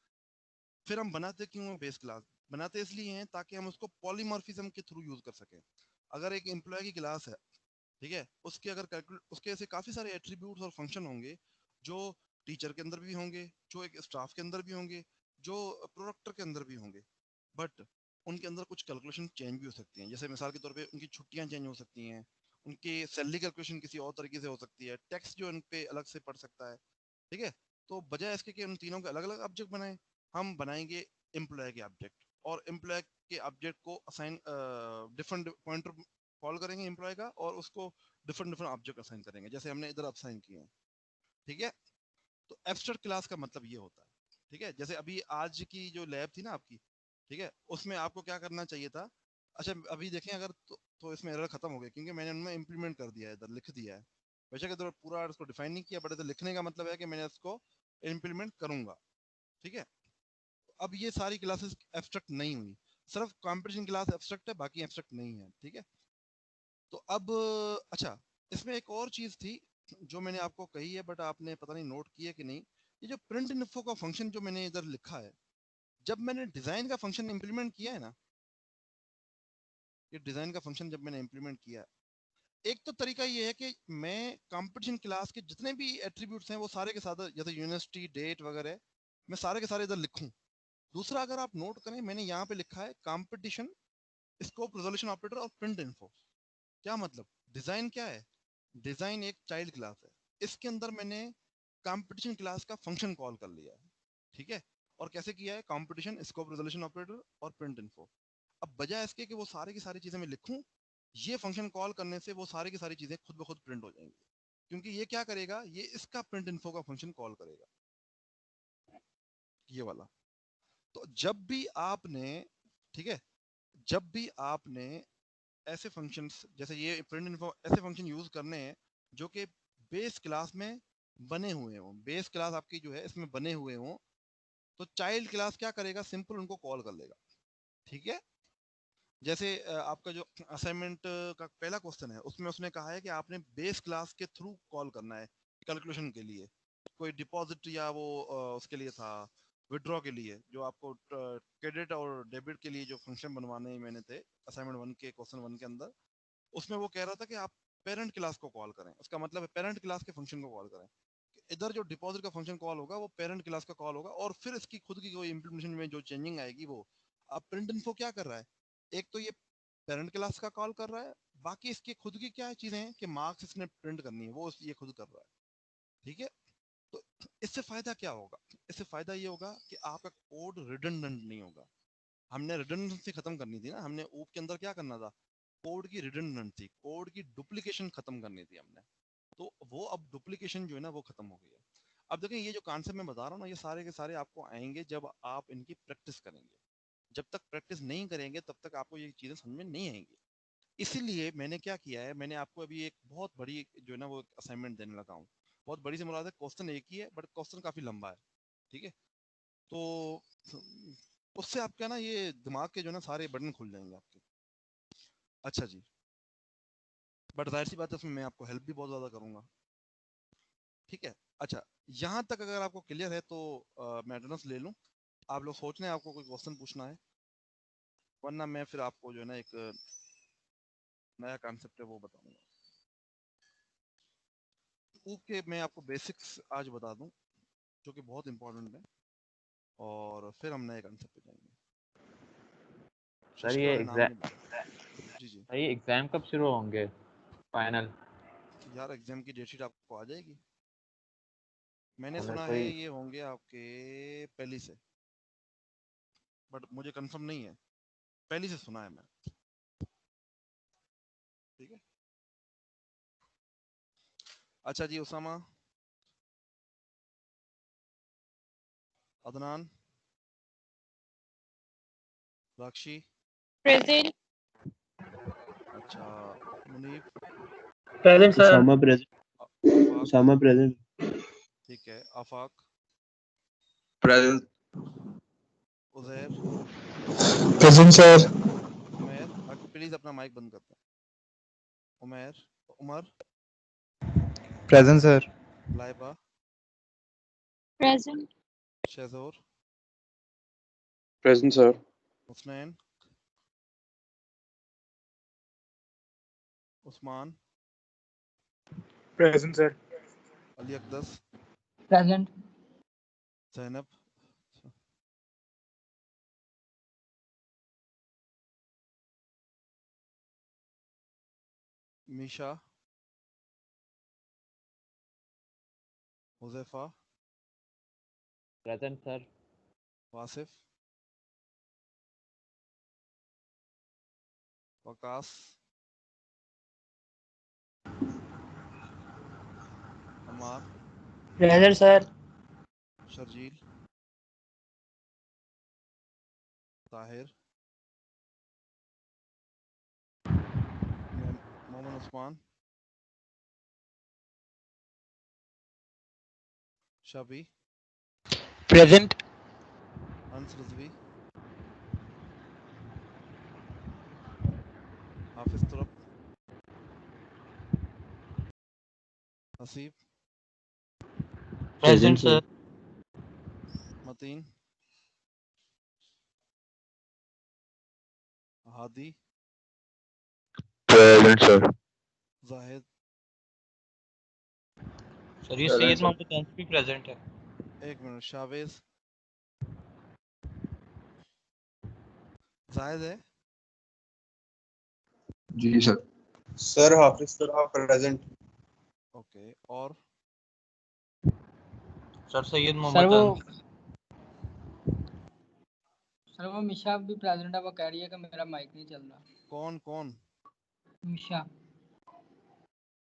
फिर हम बनाते क्यों हैं बेस क्लास? बनाते इसलिए हैं ताकि हम उसको पॉलीमॉर्फिज्म के थ्रू यूज कर सकें। अगर एक एम्प्लॉय की क्लास है, ठीक है, उसके अगर कैलकुलेट उसके ऐसे काफी सारे एट्रीब्यूट्स और फंक्शन होंगे जो टीचर के अंदर भी होंगे, जो एक स्टाफ के अंदर भी होंगे, जो प्रोडक्टर के अंदर भी होंगे। बट उनके अंदर कुछ कैलकुलेशन चेंज भी हो सकती हैं। जैसे मिसाल के तौर पे उनकी छुट्टियां चेंज हो सकती हैं, उनकी सैलरी कैलकुलेशन किसी और तरीके से हो सकती है, टैक्स जो उन पे अलग से पड़ सकता है। ठीक है, तो बजाय इसके कि उन तीनों के अलग अलग ऑब्जेक्ट बनाए, हम बनाएंगे एम्प्लॉय के ऑब्जेक्ट, और एम्प्लॉय के ऑब्जेक्ट को असाइन डिफरेंट पॉइंटर कॉल करेंगे एम्प्लॉय का, और उसको डिफरेंट डिफरेंट ऑब्जेक्ट असाइन करेंगे जैसे हमने इधर असाइन किए हैं। ठीक है, तो एब्स्ट्रैक्ट क्लास का मतलब ये होता है। ठीक है, जैसे अभी आज की जो लैब थी ना आपकी, ठीक है, उसमें आपको क्या करना चाहिए था? अच्छा अभी देखें अगर तो इसमें एरर खत्म हो गया, क्योंकि मैंने उनमें इम्प्लीमेंट कर दिया है, इधर लिख दिया है। बेशक इधर पूरा इसको डिफाइन नहीं किया, बट इधर लिखने का मतलब है कि मैंने इसको इम्प्लीमेंट करूंगा। ठीक है, अब ये सारी क्लासेस एब्स्ट्रैक्ट नहीं हुई, सिर्फ कंपटीशन क्लास एब्स्ट्रैक्ट है, बाकी एब्स्ट्रैक्ट नहीं है। ठीक है, तो अब अच्छा इसमें एक और चीज थी जो मैंने आपको कही है, बट आपने पता नहीं नोट किया कि नहीं। ये जो प्रिंट इन्फो का फंक्शन जो मैंने इधर लिखा है, जब मैंने डिजाइन का फंक्शन इंप्लीमेंट किया है ना, ये डिजाइन का फंक्शन जब मैंने इंप्लीमेंट किया है, एक तो तरीका ये है कि मैं कंपटीशन क्लास के जितने भी एट्रीब्यूट्स हैं वो सारे के साथ, जैसे यूनिवर्सिटी डेट वगैरह, मैं सारे के सारे इधर लिखूं। दूसरा अगर आप नोट करें, मैंने यहाँ पे लिखा है कंपटीशन स्कोप रिजोल्यूशन ऑपरेटर और प्रिंट इन्फो। क्या मतलब? डिजाइन क्या है? डिजाइन एक चाइल्ड क्लास है, इसके अंदर मैंने कंपटीशन क्लास का फंक्शन कॉल कर लिया है। ठीक है, और कैसे किया है? कंपटीशन स्कोप रिजोल्यूशन ऑपरेटर और प्रिंट इन्फो। अब बजाय इसके कि वो सारे की सारी चीजें मैं लिखूं, ये फंक्शन कॉल करने से वो सारी की सारी चीजें खुद ब खुद प्रिंट हो जाएंगी। क्योंकि ये क्या करेगा? ये इसका प्रिंट इन्फो का फंक्शन कॉल करेगा, ये वाला। तो जब भी आपने, ठीक है, जब भी आपने ऐसे फंक्शंस जैसे ये प्रिंट इन्फो, ऐसे फंक्शन यूज करने हैं जो कि बेस क्लास में बने हुए हों, बेस क्लास आपकी जो है इसमें बने हुए हों, तो चाइल्ड क्लास क्या करेगा? सिंपल उनको कॉल कर लेगा। ठीक है, जैसे आपका जो असाइनमेंट का पहला क्वेश्चन है, उसमें उसने कहा है कि आपने बेस क्लास के थ्रू कॉल करना है कैलकुलेशन के लिए। कोई डिपॉजिट या वो उसके लिए था, विड्रॉ के लिए, जो आपको क्रेडिट और डेबिट के लिए जो फंक्शन बनवाने मैंने थे असाइनमेंट 1 के क्वेश्चन 1 के अंदर, उसमें वो कह रहा था कि आप पेरेंट क्लास को कॉल करें, उसका मतलब है पेरेंट क्लास के फंक्शन को कॉल करें। इधर जो डिपॉजिट का फंक्शन कॉल होगा वो पेरेंट क्लास का कॉल होगा, और फिर इसकी खुद की कोई इंप्लीमेंटेशन में जो चेंजिंग आएगी वो अब प्रिंट इन्फो क्या कर रहा है, एक तो ये पेरेंट क्लास का कॉल कर रहा है, बाकी इसकी खुद की क्या चीजें हैं कि मार्क्स इसने प्रिंट करनी है वो ये खुद कर रहा है। ठीक है, तो इससे फायदा क्या होगा, इससे फायदा ये होगा कि आपका कोड रिडंडेंट नहीं होगा। हमने रिडंडेंसी खत्म करनी थी ना, हमने ऊप के अंदर क्या करना था, कोड की रिडंडेंसी, कोड की डुप्लीकेशन खत्म करनी थी हमने, तो वो अब डुप्लीकेशन जो है ना वो खत्म हो गई है। अब देखें ये जो कॉन्सेप्ट मैं बता रहा हूँ ना, ये सारे के सारे आपको आएंगे जब आप इनकी प्रैक्टिस करेंगे। जब तक प्रैक्टिस नहीं करेंगे तब तक आपको ये चीज़ें समझ में नहीं आएंगी। इसीलिए मैंने क्या किया है, मैंने आपको अभी एक बहुत बड़ी जो है ना वो असाइनमेंट देने लगा हूँ। बहुत बड़ी से मुराद है, क्वेश्चन एक ही है बट क्वेश्चन काफ़ी लंबा है। ठीक है, तो उससे आपका ना ये दिमाग के जो है ना सारे बटन खुल जाएंगे आपके। अच्छा जी, बट जाहिर सी बात है उसमें मैं आपको हेल्प भी बहुत ज़्यादा करूँगा। ठीक है, अच्छा यहाँ तक अगर आपको क्लियर है तो मैं अटेंडेंस ले लूँ। आप लोग सोच रहे हैं आपको कोई क्वेश्चन पूछना है, वरना मैं फिर आपको जो है ना एक नया कॉन्सेप्ट है वो बताऊंगा। ओके, मैं आपको बेसिक्स आज बता दूं जो कि बहुत इंपॉर्टेंट है, और फिर हम नए कॉन्सेप्ट पे जाएंगे। सर शशि ये वाले नाम एग्जाम, नहीं लिया। जी जी, सर ये एग्जाम कब शुरू होंगे फाइनल? यार एग्जाम की डेट शीट आपको आ जाएगी। मैंने हमें सुना है कोई ये होंगे आपके पहली से, बट मुझे कंफर्म नहीं है, पहली से सुना है मैं। ठीक है, अच्छा जी, उसामा, अदनान, राक्षी, प्रेजेंट। अच्छा Munib, present sir. Usama present. Afaq, Usama present. ठीक है, Afaq, present. Uzair, present sir. Umair, please अपना माइक बंद करते हैं। Umair, Umar, present sir. Laiba, present. Shahzor, present sir. Husnain, Usman, present sir. Ali Aqdas, present. Zainab, Meesha, Huzaifa, present sir. Wasif, Waqas, Ammar, present sir. Sharjeel, Tahir, Mohammad Usman, Shabi, present. Ans Rizvi, Hafiz Turab, Haseeb, present sir. Mateen, Hadi, present sir. Zahid, sir ये प्रेजेंट सैयद सर। मोहम्मद अंस भी प्रेजेंट है। एक मिनट, शावेज, जाहिद है, जी sir. Sir Hafiz Tura present. Okay, और सर सैयद सर मोहम्मद वो अंस। सर वो मिशा भी प्रेजेंट है, वो कह रही है कि मेरा माइक नहीं चल रहा। कौन कौन? मिशा।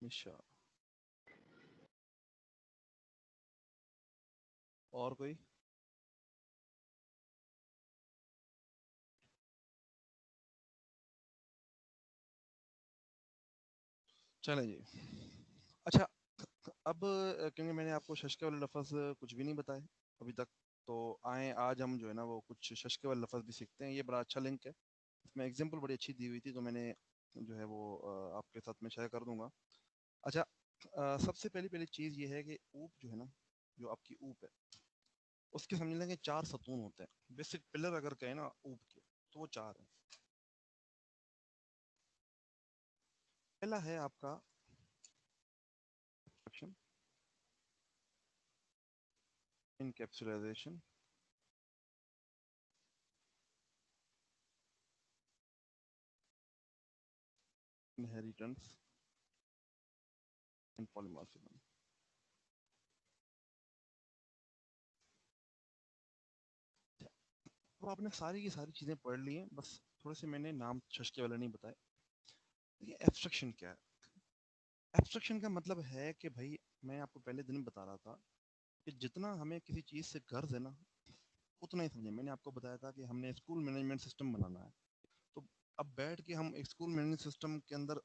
मिशा, और कोई? चलें जी। अच्छा, अब क्योंकि मैंने आपको शशके वाले लफ्ज़ कुछ भी नहीं बताए अभी तक, तो आए आज हम जो है ना वो कुछ शशके वाले लफ्ज़ भी सीखते हैं। ये बड़ा अच्छा लिंक है, इसमें एग्जांपल बड़ी अच्छी दी हुई थी, तो मैंने जो है वो आपके साथ में शेयर कर दूंगा। अच्छा, सबसे पहली पहली चीज़ ये है कि ऊप जो है ना, जो आपकी ऊप है उसके समझ लेंगे 4 सतून होते हैं। बेसिक पिलर अगर कहें ना ऊप के, तो वो 4 हैं। पहला है आपका encapsulation, inheritance and polymorphism. तो आपने सारी की सारी चीजें पढ़ ली हैं, बस थोड़े से मैंने नाम छशके वाले नहीं बताए। देखिए एब्स्ट्रक्शन क्या है। एब्स्ट्रक्शन का मतलब है कि भाई मैं आपको पहले दिन बता रहा था कि जितना हमें किसी चीज से गर्ज है ना उतना ही समझे। मैंने आपको बताया था कि हमने स्कूल मैनेजमेंट सिस्टम बनाना है, तो अब बैठ के हम एक स्कूल मैनेजमेंट सिस्टम के अंदर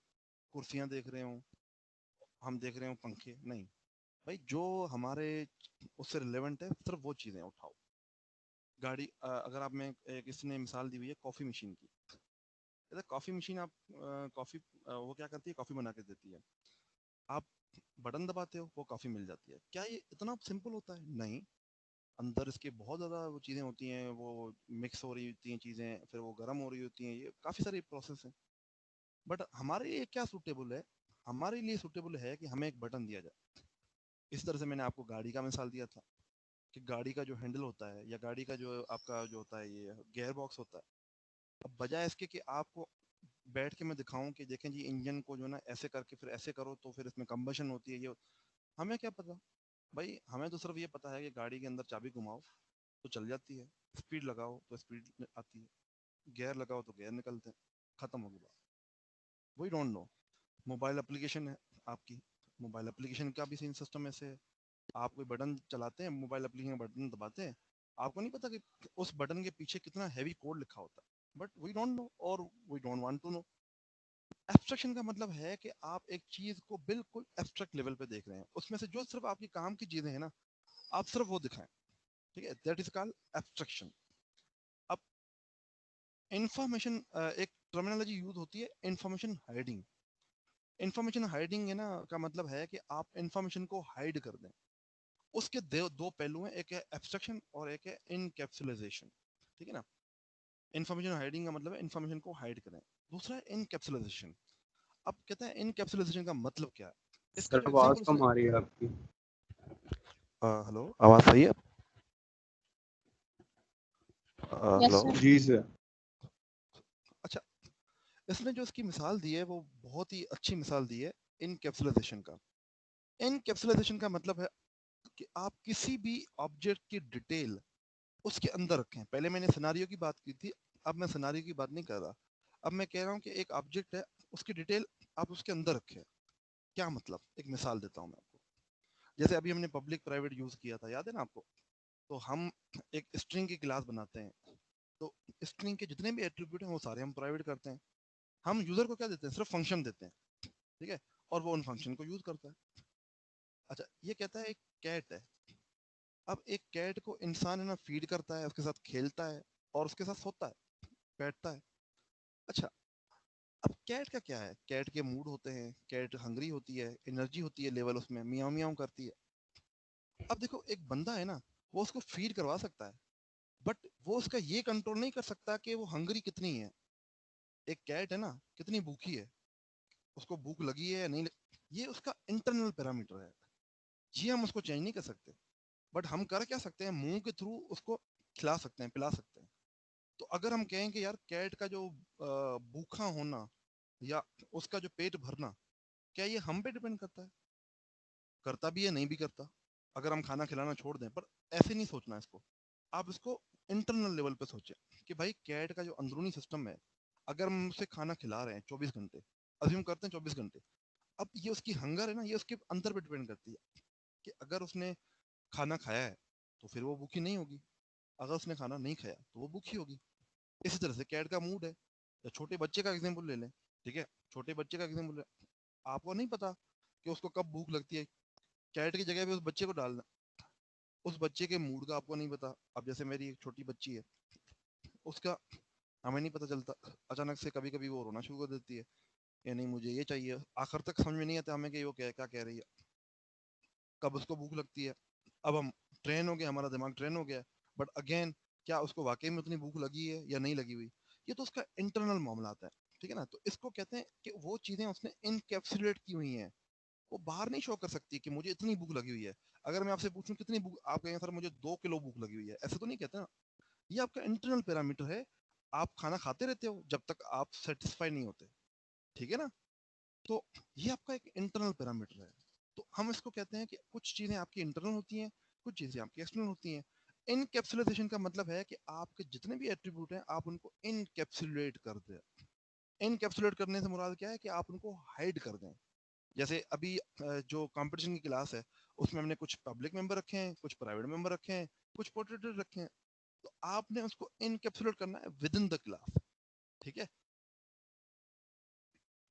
कुर्सियां देख रहे हो, हम देख रहे हो पंखे नहीं, भाई जो हमारे उससे रिलेवेंट है सिर्फ वो चीजें उठाओ। गाड़ी अगर आप में किसी ने मिसाल दी हुई है कॉफी मशीन की, जैसे कॉफी मशीन आप कॉफी वो क्या करती है, कॉफी बना के देती है, आप बटन दबाते हो वो कॉफी मिल जाती है। क्या ये इतना सिंपल होता है? नहीं, अंदर इसके बहुत ज़्यादा वो चीज़ें होती हैं, वो मिक्स हो रही होती हैं चीज़ें, फिर वो गर्म हो रही होती हैं, ये काफ़ी सारी प्रोसेस है। बट हमारे लिए क्या सूटेबल है? हमारे लिए सूटेबल है कि हमें एक बटन दिया जाए। इस तरह से मैंने आपको गाड़ी का मिसाल दिया था कि गाड़ी का जो हैंडल होता है या गाड़ी का जो आपका जो होता है ये गियर बॉक्स होता है, अब बजाय इसके कि आपको बैठ के मैं दिखाऊं कि देखें जी इंजन को जो ना ऐसे करके फिर ऐसे करो तो फिर इसमें कंबशन होती है, ये हमें क्या पता भाई। हमें तो सिर्फ ये पता है कि गाड़ी के अंदर चाबी घुमाओ तो चल जाती है, स्पीड लगाओ तो स्पीड आती है, गियर लगाओ तो गियर निकलते हैं, खत्म हो गई बात। वही डोंट नो। मोबाइल एप्लीकेशन है आपकी, मोबाइल एप्लीकेशन का भी सेम सिस्टम ऐसे है। आप कोई बटन चलाते हैं, मोबाइल एप्लीकेशन बटन दबाते हैं, आपको नहीं पता कि उस बटन के पीछे कितना हैवी कोड लिखा होता है, बट वी डोंट नो और we don't want to know. Abstraction का मतलब है कि आप एक चीज को बिल्कुल एब्स्ट्रैक्ट लेवल पे देख रहे हैं, उसमें से जो सिर्फ आपके काम की चीजें हैं ना आप सिर्फ वो दिखाएं, ठीक है, दैट इज कॉल्ड एब्स्ट्रक्शन। अब इंफॉर्मेशन एक टर्मिनोलॉजी यूज होती है इंफॉर्मेशन हाइडिंग। इंफॉर्मेशन हाइडिंग है ना का मतलब है कि आप इंफॉर्मेशन को हाइड कर दें। उसके दो पहलू हैं, एक है एब्स्ट्रक्शन और एक है इनकैप्सुलाइजेशन, ठीक है ना। इंफॉर्मेशन हाइडिंग का मतलब है इंफॉर्मेशन को हाइड करें, दूसरा है इनकैप्सुलाइजेशन। अब कहते हैं इनकैप्सुलाइजेशन का मतलब क्या है, इसका सर जो आवाज एग्जांपल कम उसने आ रही है आपकी। हेलो आवाज सही है? Yes hello. सर। जी सर। अच्छा, इसने जो इसकी मिसाल दी है वो बहुत ही अच्छी मिसाल दी है इनकैप्सुलाइजेशन का। इनकैप्सुलाइजेशन का मतलब है कि आप किसी भी ऑब्जेक्ट की डिटेल उसके अंदर रखें। पहले मैंने सिनारियो की बात की थी, अब मैं सिनारियो की बात नहीं कर रहा, अब मैं कह रहा हूँ कि एक ऑब्जेक्ट है उसकी डिटेल आप उसके अंदर रखें। क्या मतलब, एक मिसाल देता हूँ मैं आपको। जैसे अभी हमने पब्लिक प्राइवेट यूज किया था, याद है ना आपको? तो हम एक स्ट्रिंग की क्लास बनाते हैं, तो स्ट्रिंग के जितने भी एट्रीब्यूट हैं वो सारे हम प्राइवेट करते हैं। हम यूजर को क्या देते हैं? सिर्फ फंक्शन देते हैं, ठीक है, और वो उन फंक्शन को यूज करता है। अच्छा, ये कहता है एक कैट है, अब एक कैट को इंसान है ना फीड करता है, उसके साथ खेलता है और उसके साथ सोता है, बैठता है। अच्छा, अब कैट का क्या है? कैट के मूड होते हैं, कैट हंग्री होती है, एनर्जी होती है लेवल उसमें, मियाऊ मियाऊ करती है। अब देखो एक बंदा है ना, वो उसको फीड करवा सकता है, बट वो उसका ये कंट्रोल नहीं कर सकता कि वो हंग्री कितनी है। एक कैट है ना, कितनी भूखी है, उसको भूख लगी है या नहीं ये उसका इंटरनल पैरामीटर है, ये हम उसको चेंज नहीं कर सकते। बट हम कर क्या सकते हैं? मुंह के थ्रू उसको खिला सकते हैं, पिला सकते हैं। तो अगर हम कहें कि यार कैट का जो भूखा होना या उसका जो पेट भरना, क्या ये हम पे डिपेंड करता है? करता भी है, नहीं भी करता। अगर हम खाना खिलाना छोड़ दें, पर ऐसे नहीं सोचना इसको, आप इसको इंटरनल लेवल पे सोचें कि भाई कैट का जो अंदरूनी सिस्टम है, अगर हम उसे खाना खिला रहे हैं 24 घंटे, अज्यूम करते हैं 24 घंटे, अब ये उसकी हंगर है ना, ये उसके अंदर पे डिपेंड करती है कि अगर उसने खाना खाया है तो फिर वो भूखी नहीं होगी, अगर उसने खाना नहीं खाया तो वो भूखी होगी। इसी तरह से कैट का मूड है। या छोटे बच्चे का एग्जाम्पल ले लें, ठीक है, छोटे बच्चे का एग्जाम्पल ले, आपको नहीं पता कि उसको कब भूख लगती है, कैट की जगह पे उस बच्चे को डालना, उस बच्चे के मूड का आपको नहीं पता। अब जैसे मेरी एक छोटी बच्ची है, उसका हमें नहीं पता चलता, अचानक से कभी कभी वो रोना शुरू कर देती है, या नहीं मुझे ये चाहिए, आखिर तक समझ में नहीं आता हमें कि वो क्या क्या कह रही है, कब उसको भूख लगती है। अब हम ट्रेन हो गए, हमारा दिमाग ट्रेन हो गया, बट अगेन क्या उसको वाकई में उतनी भूख लगी है या नहीं लगी हुई, ये तो उसका इंटरनल मामला आता है, ठीक है ना। तो इसको कहते हैं कि वो चीजें उसने इनकैप्सुलेट की हुई हैं वो बाहर नहीं शो कर सकती कि मुझे इतनी भूख लगी हुई है। अगर मैं आपसे पूछूं कितनी भूख, आप कहेंगे सर मुझे 2 किलो भूख लगी हुई है, ऐसे तो नहीं कहते ना। ये आपका इंटरनल पैरामीटर है, आप खाना खाते रहते हो जब तक आप सेटिस्फाई नहीं होते, ठीक है ना। तो ये आपका एक इंटरनल पैरामीटर है। तो हम इसको कहते हैं कि कुछ चीजें आपकी इंटरनल होती हैं, कुछ चीजें आपकी एक्सटर्नल होती हैं। इनकैप्सुलेशन का मतलब है कि आपके जितने भी एट्रीब्यूट हैं आप उनको इनकैप्सुलेट कर दें। इनकैप्सुलेट करने से मुराद क्या है कि आप उनको हाइड कर दें। जैसे अभी जो कंपटीशन की क्लास है उसमें हमने कुछ पब्लिक मेंबर रखे हैं, कुछ प्राइवेट मेंबर रखे हैं, कुछ पोर्ट्रेटेड रखे हैं। तो आपने उसको इनकैप्सुलेट करना है विद इन द क्लास, ठीक है।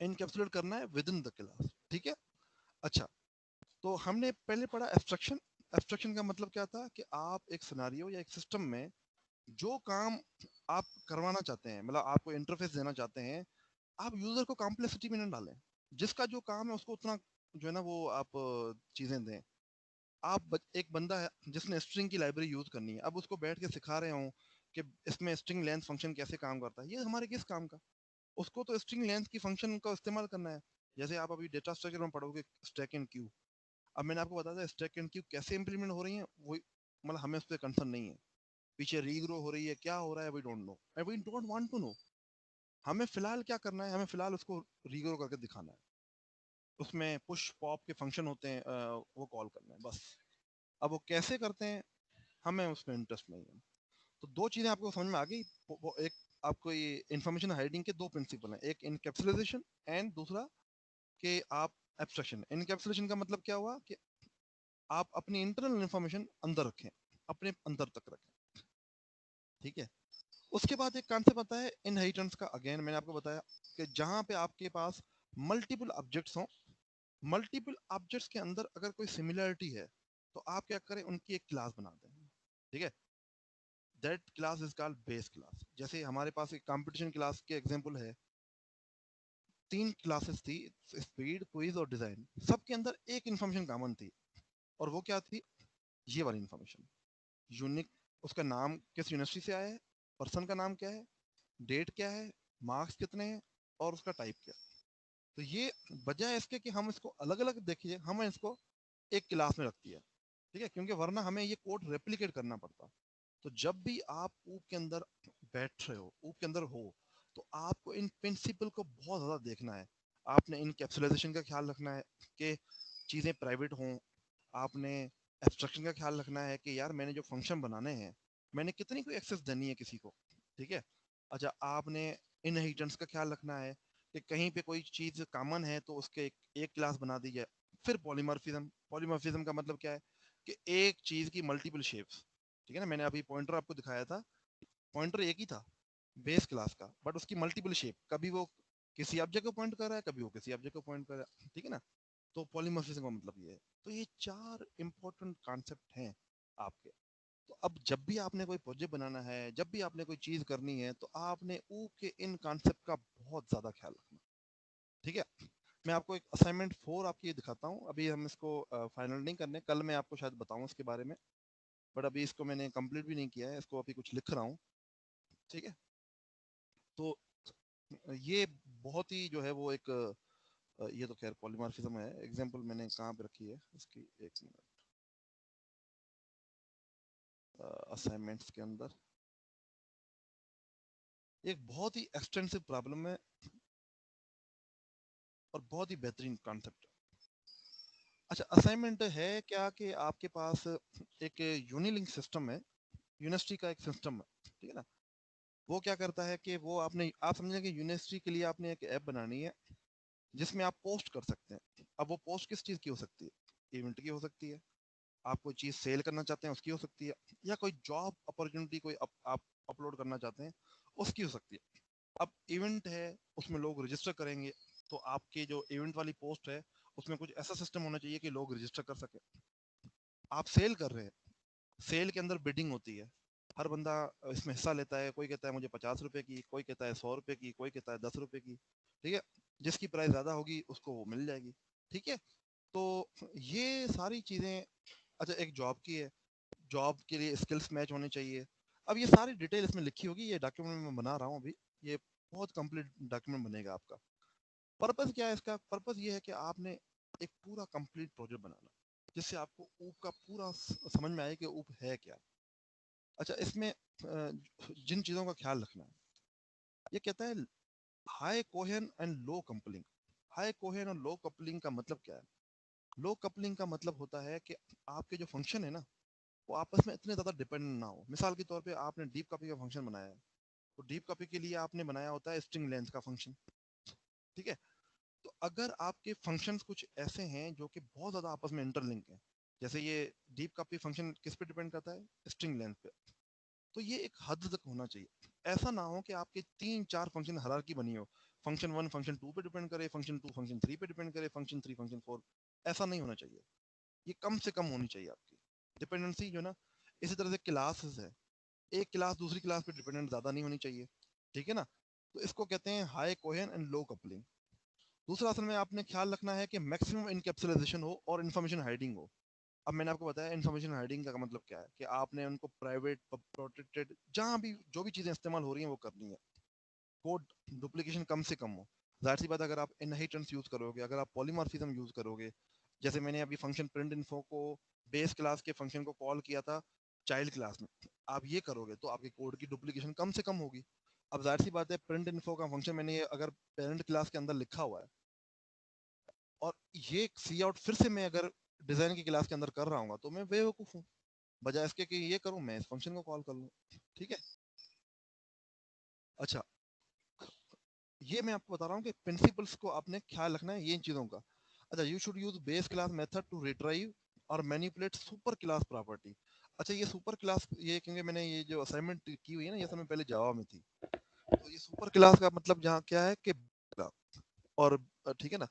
इनकैप्सुलेट करना है विद इन द क्लास, ठीक है। अच्छा, तो हमने पहले पढ़ा एब्स्ट्रक्शन। एब्स्ट्रक्शन का मतलब क्या था कि आप एक सिनेरियो या एक सिस्टम में जो काम आप करवाना चाहते हैं, मतलब आपको इंटरफेस देना चाहते हैं, आप यूजर को कॉम्प्लेक्सिटी में न डालें। जिसका जो काम है उसको उतना जो है ना वो आप चीजें दें। एक बंदा है जिसने स्ट्रिंग की लाइब्रेरी यूज करनी है, अब उसको बैठ के सिखा रहे हो कि इसमें स्ट्रिंग लेंथ फंक्शन कैसे काम करता है, ये हमारे किस काम का। उसको तो स्ट्रिंग लेंथ की फंक्शन का इस्तेमाल करना है। जैसे आप अभी डेटा स्ट्रक्चर में पढ़ोगे स्टैक एंड क्यू, अब मैंने आपको बताया था स्टैक एंड क्यू कैसे इंप्लीमेंट हो रही है, वही मतलब हमें उस पर कंसर्न नहीं है। पीछे रीग्रो हो रही है, क्या हो रहा है, we don't know and we don't want to know. हमें फिलहाल क्या करना है, हमें फिलहाल उसको रीग्रो करके दिखाना है। उसमें पुश पॉप के फंक्शन होते हैं, वो कॉल करना है बस। अब वो कैसे करते हैं हमें उसमें इंटरेस्ट नहीं है। तो दो चीजें आपको समझ में आ गई। वो एक आपको ये इंफॉर्मेशन हाइडिंग के दो प्रिंसिपल हैं, एक इनकैप्सुलेशन एंड दूसरा कि आप एब्स्ट्रक्शन। इनकैप्सुलेशन का मतलब क्या हुआ कि आप अपनी इंटरनल इंफॉर्मेशन अंदर रखें, अपने अंदर तक रखें, ठीक है। उसके बाद एक कॉन्सेप्ट आता है इनहेरिटेंस का। अगेन मैंने आपको बताया कि जहां पे आपके पास मल्टीपल ऑब्जेक्ट्स हों, मल्टीपल ऑब्जेक्ट्स के अंदर अगर कोई सिमिलरिटी है तो आप क्या करें, उनकी एक क्लास बना दें, ठीक है। That class is called base class. जैसे हमारे पास एक कंपटीशन क्लास के एग्जांपल है, 3 क्लासेस थी, स्पीड, क्विज और डिजाइन। सबके अंदर एक इन्फॉर्मेशन कॉमन थी, और वो क्या थी, ये वाली इन्फॉर्मेशन। यूनिक, उसका नाम किस यूनिवर्सिटी से आया है, पर्सन का नाम क्या है, डेट क्या है, मार्क्स कितने हैं, और उसका टाइप क्या है। तो ये वजह है इसके कि हम इसको अलग अलग देखिए, हम इसको एक क्लास में रखती है, ठीक है, क्योंकि वरना हमें ये कोड रेप्लिकेट करना पड़ता। तो जब भी आप ऊप के अंदर बैठ रहे हो, ऊप के अंदर हो, तो आपको इन प्रिंसिपल को बहुत ज़्यादा देखना है। आपने इन कैप्सुलाइजेशन का ख्याल रखना है कि चीज़ें प्राइवेट हों। आपने एब्स्ट्रक्शन का ख्याल रखना है कि यार मैंने जो फंक्शन बनाने हैं, मैंने कितनी कोई एक्सेस देनी है किसी को, ठीक है। अच्छा, आपने इनहेरिटेंस का ख्याल रखना है कि कहीं पे कोई चीज़ कॉमन है तो उसके एक क्लास बना दी जाए। फिर पॉलीमॉर्फिज्म। पॉलीमॉर्फिज्म का मतलब क्या है कि एक चीज़ की मल्टीपल शेप्स, ठीक है ना। मैंने अभी पॉइंटर आपको दिखाया था, पॉइंटर एक ही था बेस क्लास का, बट उसकी मल्टीपल शेप, कभी वो किसी ऑब्जेक्ट को पॉइंट कर रहा है, कभी वो किसी ऑब्जेक्ट को पॉइंट कर रहा है, ठीक है ना। तो पॉलीमॉर्फिज्म का मतलब ये है। तो ये 4 इंपॉर्टेंट कॉन्सेप्ट हैं आपके। तो अब जब भी आपने कोई प्रोजेक्ट बनाना है, जब भी आपने कोई चीज करनी है, तो आपने ऊ के इन कॉन्सेप्ट का बहुत ज्यादा ख्याल रखना, ठीक है। मैं आपको एक असाइनमेंट 4 आपकी ये दिखाता हूँ। अभी हम इसको फाइनल नहीं करने, कल मैं आपको शायद बताऊँ इसके बारे में, बट अभी इसको मैंने कंप्लीट भी नहीं किया है, इसको अभी कुछ लिख रहा हूँ, ठीक है। तो ये बहुत ही जो है वो एक ये तो खैर पॉलीमॉर्फिज्म है। एग्जांपल मैंने कहाँ पे रखी है इसकी, एक मिनट, असाइनमेंट्स के अंदर एक बहुत ही एक्सटेंसिव प्रॉब्लम है और बहुत ही बेहतरीन कॉन्सेप्ट है। अच्छा, असाइनमेंट है क्या कि आपके पास एक यूनिलिंक सिस्टम है, यूनिवर्सिटी का एक सिस्टम है, ठीक है ना। वो क्या करता है कि वो आप समझें कि यूनिवर्सिटी के लिए आपने एक ऐप बनानी है जिसमें आप पोस्ट कर सकते हैं। अब वो पोस्ट किस चीज़ की हो सकती है, इवेंट की हो सकती है, आप कोई चीज़ सेल करना चाहते हैं उसकी हो सकती है, या कोई जॉब अपॉर्चुनिटी कोई आप अपलोड करना चाहते हैं उसकी हो सकती है। अब इवेंट है, उसमें लोग रजिस्टर करेंगे, तो आपकी जो इवेंट वाली पोस्ट है उसमें कुछ ऐसा सिस्टम होना चाहिए कि लोग रजिस्टर कर सके। आप सेल कर रहे हैं, सेल के अंदर बिडिंग होती है, हर बंदा इसमें हिस्सा लेता है। कोई कहता है मुझे 50 रुपए की, कोई कहता है 100 रुपए की, कोई कहता है 10 रुपए की, ठीक है। जिसकी प्राइस ज्यादा होगी उसको वो मिल जाएगी, ठीक है। तो ये सारी चीजें, अच्छा एक जॉब की है, जॉब के लिए स्किल्स मैच होने चाहिए। अब ये सारी डिटेल इसमें लिखी होगी, ये डॉक्यूमेंट मैं बना रहा हूँ अभी, ये बहुत कंप्लीट डॉक्यूमेंट बनेगा आपका। पर्पस क्या है इसका, पर्पस ये है कि आपने एक पूरा कंप्लीट प्रोजेक्ट बनाना जिससे आपको ऊप का पूरा समझ में आए कि ऊप है क्या। अच्छा, इसमें जिन चीज़ों का ख्याल रखना है, ये कहता है high Cohen and low coupling. High Cohen और लो कपलिंग का मतलब क्या है? लो कपलिंग का मतलब होता है कि आपके जो फंक्शन है ना वो आपस में इतने ज़्यादा डिपेंडेंट ना हो। मिसाल के तौर पे आपने डीप कॉपी का फंक्शन बनाया है, तो डीप कॉपी के लिए आपने बनाया होता है स्ट्रिंग लेंथ का फंक्शन, ठीक है। तो अगर आपके फंक्शंस कुछ ऐसे हैं जो कि बहुत ज़्यादा आपस में इंटरलिंक हैं, जैसे ये डीप कॉपी फंक्शन किस पे डिपेंड करता है? स्ट्रिंग लेंथ पे। तो ये एक हद तक होना चाहिए। ऐसा ना हो कि आपके 3-4 फंक्शन हायरार्की बनी हो, फंक्शन 1 फंक्शन 2 पे डिपेंड करे, फंक्शन 2 फंक्शन 3 पे डिपेंड करे, फंक्शन 3 फंक्शन 4। ऐसा नहीं होना चाहिए। ये कम से कम होनी चाहिए आपकी डिपेंडेंसी जो ना। इसी तरह से क्लासेस है, एक क्लास दूसरी क्लास पे डिपेंडेंट ज़्यादा नहीं होनी चाहिए, ठीक है ना। तो इसको कहते हैं high Cohen and low coupling. दूसरा असल में आपने ख्याल रखना है कि मैक्सिमम इनकैप्सुलाइजेशन हो और इन्फॉर्मेशन हाइडिंग हो। अब मैंने आपको बताया इन्फॉर्मेशन हाइडिंग का मतलब क्या है, कि आपने उनको प्राइवेट प्रोटेक्टेड जहाँ भी जो भी चीज़ें इस्तेमाल हो रही हैं वो करनी है, कोड डुप्लीकेशन कम से कम हो। जाहिर सी बात, अगर आप इनहेरिटेंस यूज़ करोगे, अगर आप पॉलीमॉर्फिज्म यूज़ करोगे, जैसे मैंने अभी फंक्शन प्रिंट इन्फो को बेस क्लास के फंक्शन को कॉल किया था चाइल्ड क्लास में, आप ये करोगे तो आपके कोड की डुप्लीकेशन कम से कम होगी। अब जाहिर सी बात है, प्रिंट इन्फो का फंक्शन मैंने ये अगर पेरेंट क्लास के अंदर लिखा हुआ है और ये सी आउट फिर से मैं अगर डिजाइन की क्लास के अंदर कर रहा हूँ तो मैं बेवकूफ़ हूँ। बजाय इसके कि ये करूँ, मैं इस फंक्शन को कॉल कर लूँ, ठीक है। अच्छा, ये मैं आपको बता रहा हूँ कि प्रिंसिपल्स को आपने ख्याल रखना है ये इन चीज़ों का। अच्छा, you should use base class method to retrieve और मैनिपुलेट सुपर क्लास प्रॉपर्टी। अच्छा, ये सुपर क्लास, ये क्योंकि मैंने ये जो असाइनमेंट की हुई है ना, ये सब में पहले जावा में थी, तो ये सुपर क्लास का मतलब जहाँ क्या है कि और ठीक है ना,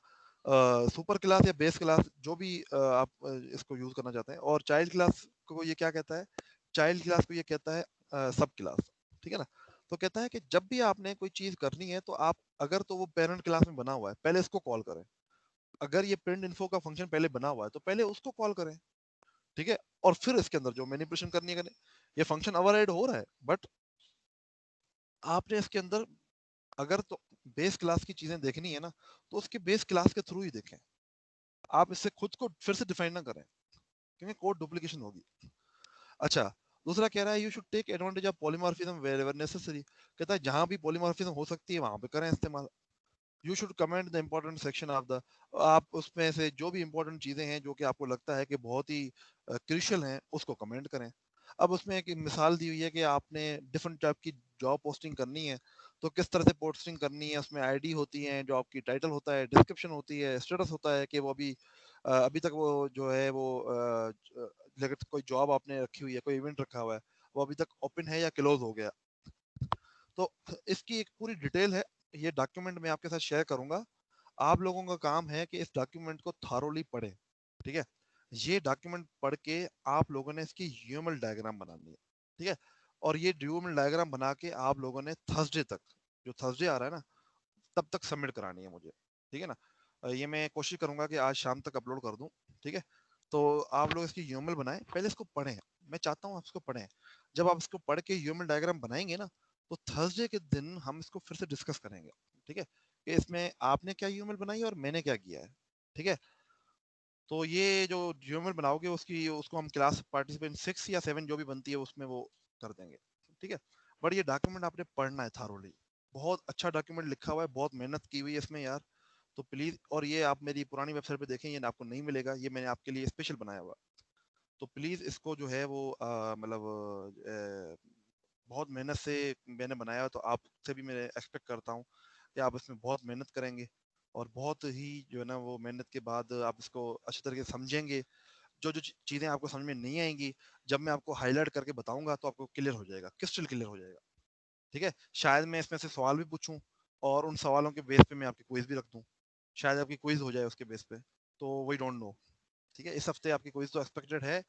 सुपर क्लास या बेस क्लास जो भी आप इसको यूज करना चाहते हैं। और चाइल्ड क्लास को ये क्या कहता है? चाइल्ड क्लास को ये कहता है सब क्लास, ठीक है ना। तो कहता है कि जब भी आपने कोई चीज करनी है तो आप, अगर तो वो पेरेंट क्लास में बना हुआ है पहले इसको कॉल करें, अगर ये प्रिंट इन्फो का फंक्शन पहले बना हुआ है तो पहले उसको कॉल करें, ठीक है। और फिर इसके अंदर जो मैनिपुलेशन करनी है करें। ये फंक्शन ओवरराइड हो रहा है, बट आपने इसके अंदर अगर तो बेस क्लास की चीजें देखनी है ना, तो उसके बेस क्लास के थ्रू ही देखें। आप इससे खुद को फिर से डिफाइन ना करें, क्योंकि कोड डुप्लीकेशन होगी। अच्छा, दूसरा कह रहा है you should take advantage of polymorphism wherever necessary. कहता है जहां भी पॉलीमॉर्फिज्म हो सकती है वहां पे करें इस्तेमाल। You should comment the important section of the, आप उसमें से जो भी इंपॉर्टेंट चीजें हैं जो कि आपको लगता है कि बहुत ही क्रूशियल हैं उसको कमेंट करें। अब उसमें एक मिसाल दी हुई है कि आपने डिफरेंट टाइप की जॉब पोस्टिंग करनी है, तो किस तरह से पोस्टिंग करनी है। उसमें आईडी होती है, जॉब की टाइटल होता है, डिस्क्रिप्शन होती है, स्टेटस होता है कि वो अभी तक वो जो है वो अगर कोई जॉब आपने रखी हुई है, कोई इवेंट रखा हुआ है, वो अभी तक ओपन है या क्लोज हो गया। तो इसकी एक पूरी डिटेल है, ये डॉक्यूमेंट मैं आपके साथ शेयर करूंगा। आप लोगों का काम है कि इस डॉक्यूमेंट को थारोली पढ़ें, ठीक है। ये डॉक्यूमेंट पढ़ के आप लोगों ने इसकी यूएमएल डायग्राम बनानी है, ठीक है। और ये यूएमएल डायग्राम बना के आप लोगों ने थर्सडे तक, जो थर्सडे आ रहा है ना, तब तक सबमिट करानी है मुझे, ठीक है ना। ये मैं कोशिश करूंगा कि आज शाम तक अपलोड कर दूं, ठीक है। तो आप लोग इसकी यूएमएल बनाएं, पहले इसको पढ़ें। मैं चाहता हूँ आप इसको पढ़ें। जब आप इसको पढ़ के यूएमएल डायग्राम बनाएंगे ना, तो थर्सडे के दिन हम इसको फिर से डिस्कस करेंगे, ठीक है, कि इसमें आपने क्या यूएमएल बनाई और मैंने क्या किया है, ठीक है। तो ये जो यूएमएल बनाओगे उसकी उसको हम क्लास पार्टिसिपेंट 6 या 7 जो भी बनती है उसमें वो कर देंगे, ठीक है। बट ये डॉक्यूमेंट आपने पढ़ना है थारोली। बहुत अच्छा डॉक्यूमेंट लिखा हुआ है, बहुत मेहनत की हुई है इसमें यार। तो प्लीज, और ये आप मेरी पुरानी वेबसाइट पे देखें, ये आपको नहीं मिलेगा, ये मैंने आपके लिए स्पेशल बनाया हुआ। तो प्लीज इसको जो है वो बहुत मेहनत से मैंने बनाया है, तो आपसे भी मैं एक्सपेक्ट करता हूँ कि आप इसमें बहुत मेहनत करेंगे और बहुत ही जो है ना वो मेहनत के बाद आप इसको अच्छी तरीके से समझेंगे। जो जो चीज़ें आपको समझ में नहीं आएंगी, जब मैं आपको हाईलाइट करके बताऊंगा तो आपको क्लियर हो जाएगा, क्रिस्टल क्लियर हो जाएगा, ठीक है। शायद मैं इसमें से सवाल भी पूछूं और उन सवालों के बेस पे मैं आपकी क्विज भी रख दूं, शायद आपकी क्विज हो जाए उसके बेस पे, तो वी डोंट नो, ठीक है। इस हफ्ते आपकी क्विज तो एक्सपेक्टेड है,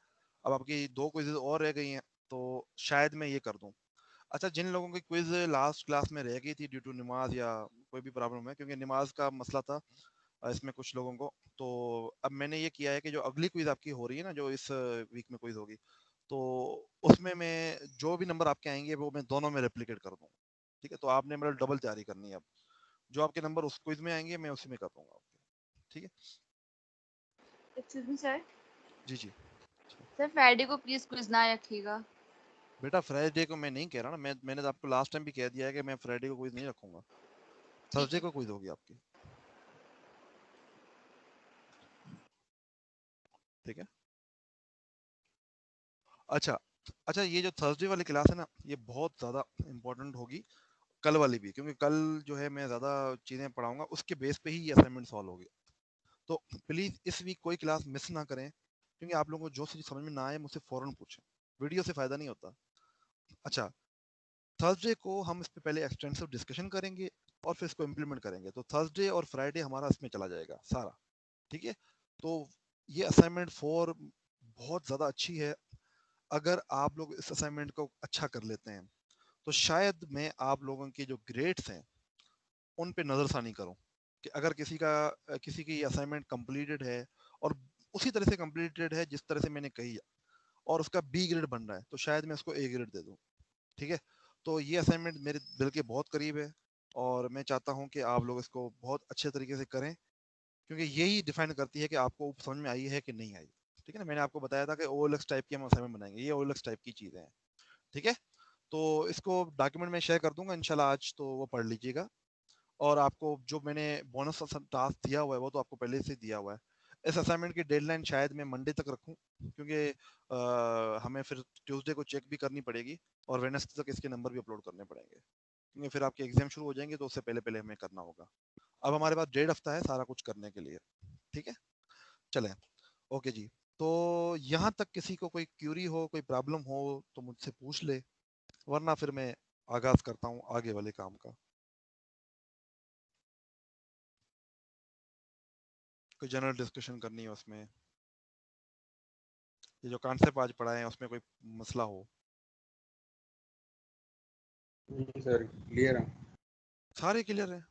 अब आपकी 2 क्विज और रह गई हैं, तो शायद मैं ये कर दूं। अच्छा, जिन लोगों की क्विज लास्ट क्लास में रह गई थी ड्यू टू नमाज या कोई भी प्रॉब्लम है, क्योंकि नमाज का मसला था इसमें कुछ लोगों को, तो अब मैंने ये किया है कि जो अगली क्विज आपकी हो रही है ना, जो इस वीक में क्विज होगी, तो उसमें मैं जो भी नंबर आपके आएंगे वो मैं दोनों में रेप्लिकेट कर दूँ, ठीक है। तो आपने मतलब डबल तैयारी करनी है। अब जो आपके नंबर उस क्विज में आएंगे मैं उसी में कर दूंगा आपके, ठीक है। Excuse me sir. जी जी। सर फ्राइडे को प्लीज क्विज ना रखिएगा। बेटा फ्राइडे को मैं नहीं कह रहा ना, मैंने तो आपको लास्ट टाइम भी कह दिया है कि मैं फ्राइडे को क्विज नहीं रखूंगा, थर्सडे को क्विज होगी आपकी, ठीक है। अच्छा अच्छा, ये जो थर्सडे वाली क्लास है ना, ये बहुत ज़्यादा इंपॉर्टेंट होगी कल वाली भी, क्योंकि कल जो है मैं ज़्यादा चीज़ें पढ़ाऊंगा, उसके बेस पे ही ये असाइनमेंट सॉल्व होगी। तो प्लीज़ इस वीक कोई क्लास मिस ना करें, क्योंकि आप लोगों को जो चीज़ समझ में ना आए मुझसे फ़ौरन पूछें, वीडियो से फ़ायदा नहीं होता। अच्छा, थर्सडे को हम इस पे पहले एक्सटेंसिव डिस्कशन करेंगे और फिर इसको इम्प्लीमेंट करेंगे, तो थर्सडे और फ्राइडे हमारा इसमें चला जाएगा सारा, ठीक है। तो ये असाइनमेंट 4 बहुत ज़्यादा अच्छी है। अगर आप लोग इस असाइनमेंट को अच्छा कर लेते हैं तो शायद मैं आप लोगों के जो ग्रेड्स हैं उन पे नज़रसानी करूं, कि अगर किसी की असाइनमेंट कंप्लीटेड है और उसी तरह से कंप्लीटेड है जिस तरह से मैंने कही है, और उसका बी ग्रेड बन रहा है, तो शायद मैं उसको ए ग्रेड दे दूं, ठीक है। तो ये असाइनमेंट मेरे दिल के बहुत करीब है और मैं चाहता हूं कि आप लोग इसको बहुत अच्छे तरीके से करें, क्योंकि यही डिफाइन करती है कि आपको समझ में आई है कि नहीं आई, ठीक है ना। मैंने आपको बताया था कि OLX टाइप की हम असाइनमेंट बनाएंगे, ये OLX टाइप की चीज़ें हैं, ठीक है। तो इसको डॉक्यूमेंट में शेयर कर दूंगा इंशाल्लाह आज, तो वो पढ़ लीजिएगा। और आपको जो मैंने बोनस टास्क दिया हुआ है वो तो आपको पहले से दिया हुआ है। इस असाइनमेंट की डेडलाइन शायद मैं मंडे तक रखूं, क्योंकि हमें फिर ट्यूसडे को चेक भी करनी पड़ेगी और वेडनेसडे तक इसके नंबर भी अपलोड करने पड़ेंगे, क्योंकि फिर आपके एग्जाम शुरू हो जाएंगे, तो उससे पहले पहले हमें करना होगा। अब हमारे पास 1.5 हफ्ता है सारा कुछ करने के लिए, ठीक है। चलें, ओके जी। तो यहाँ तक किसी को कोई क्यूरी हो, कोई प्रॉब्लम हो तो मुझसे पूछ ले, वरना फिर मैं आगाज करता हूँ आगे वाले काम का। कोई जनरल डिस्कशन करनी है उसमें, ये जो कॉन्सेप्ट आज पढ़ाए हैं उसमें कोई मसला हो। सर क्लियर है। सारे क्लियर है,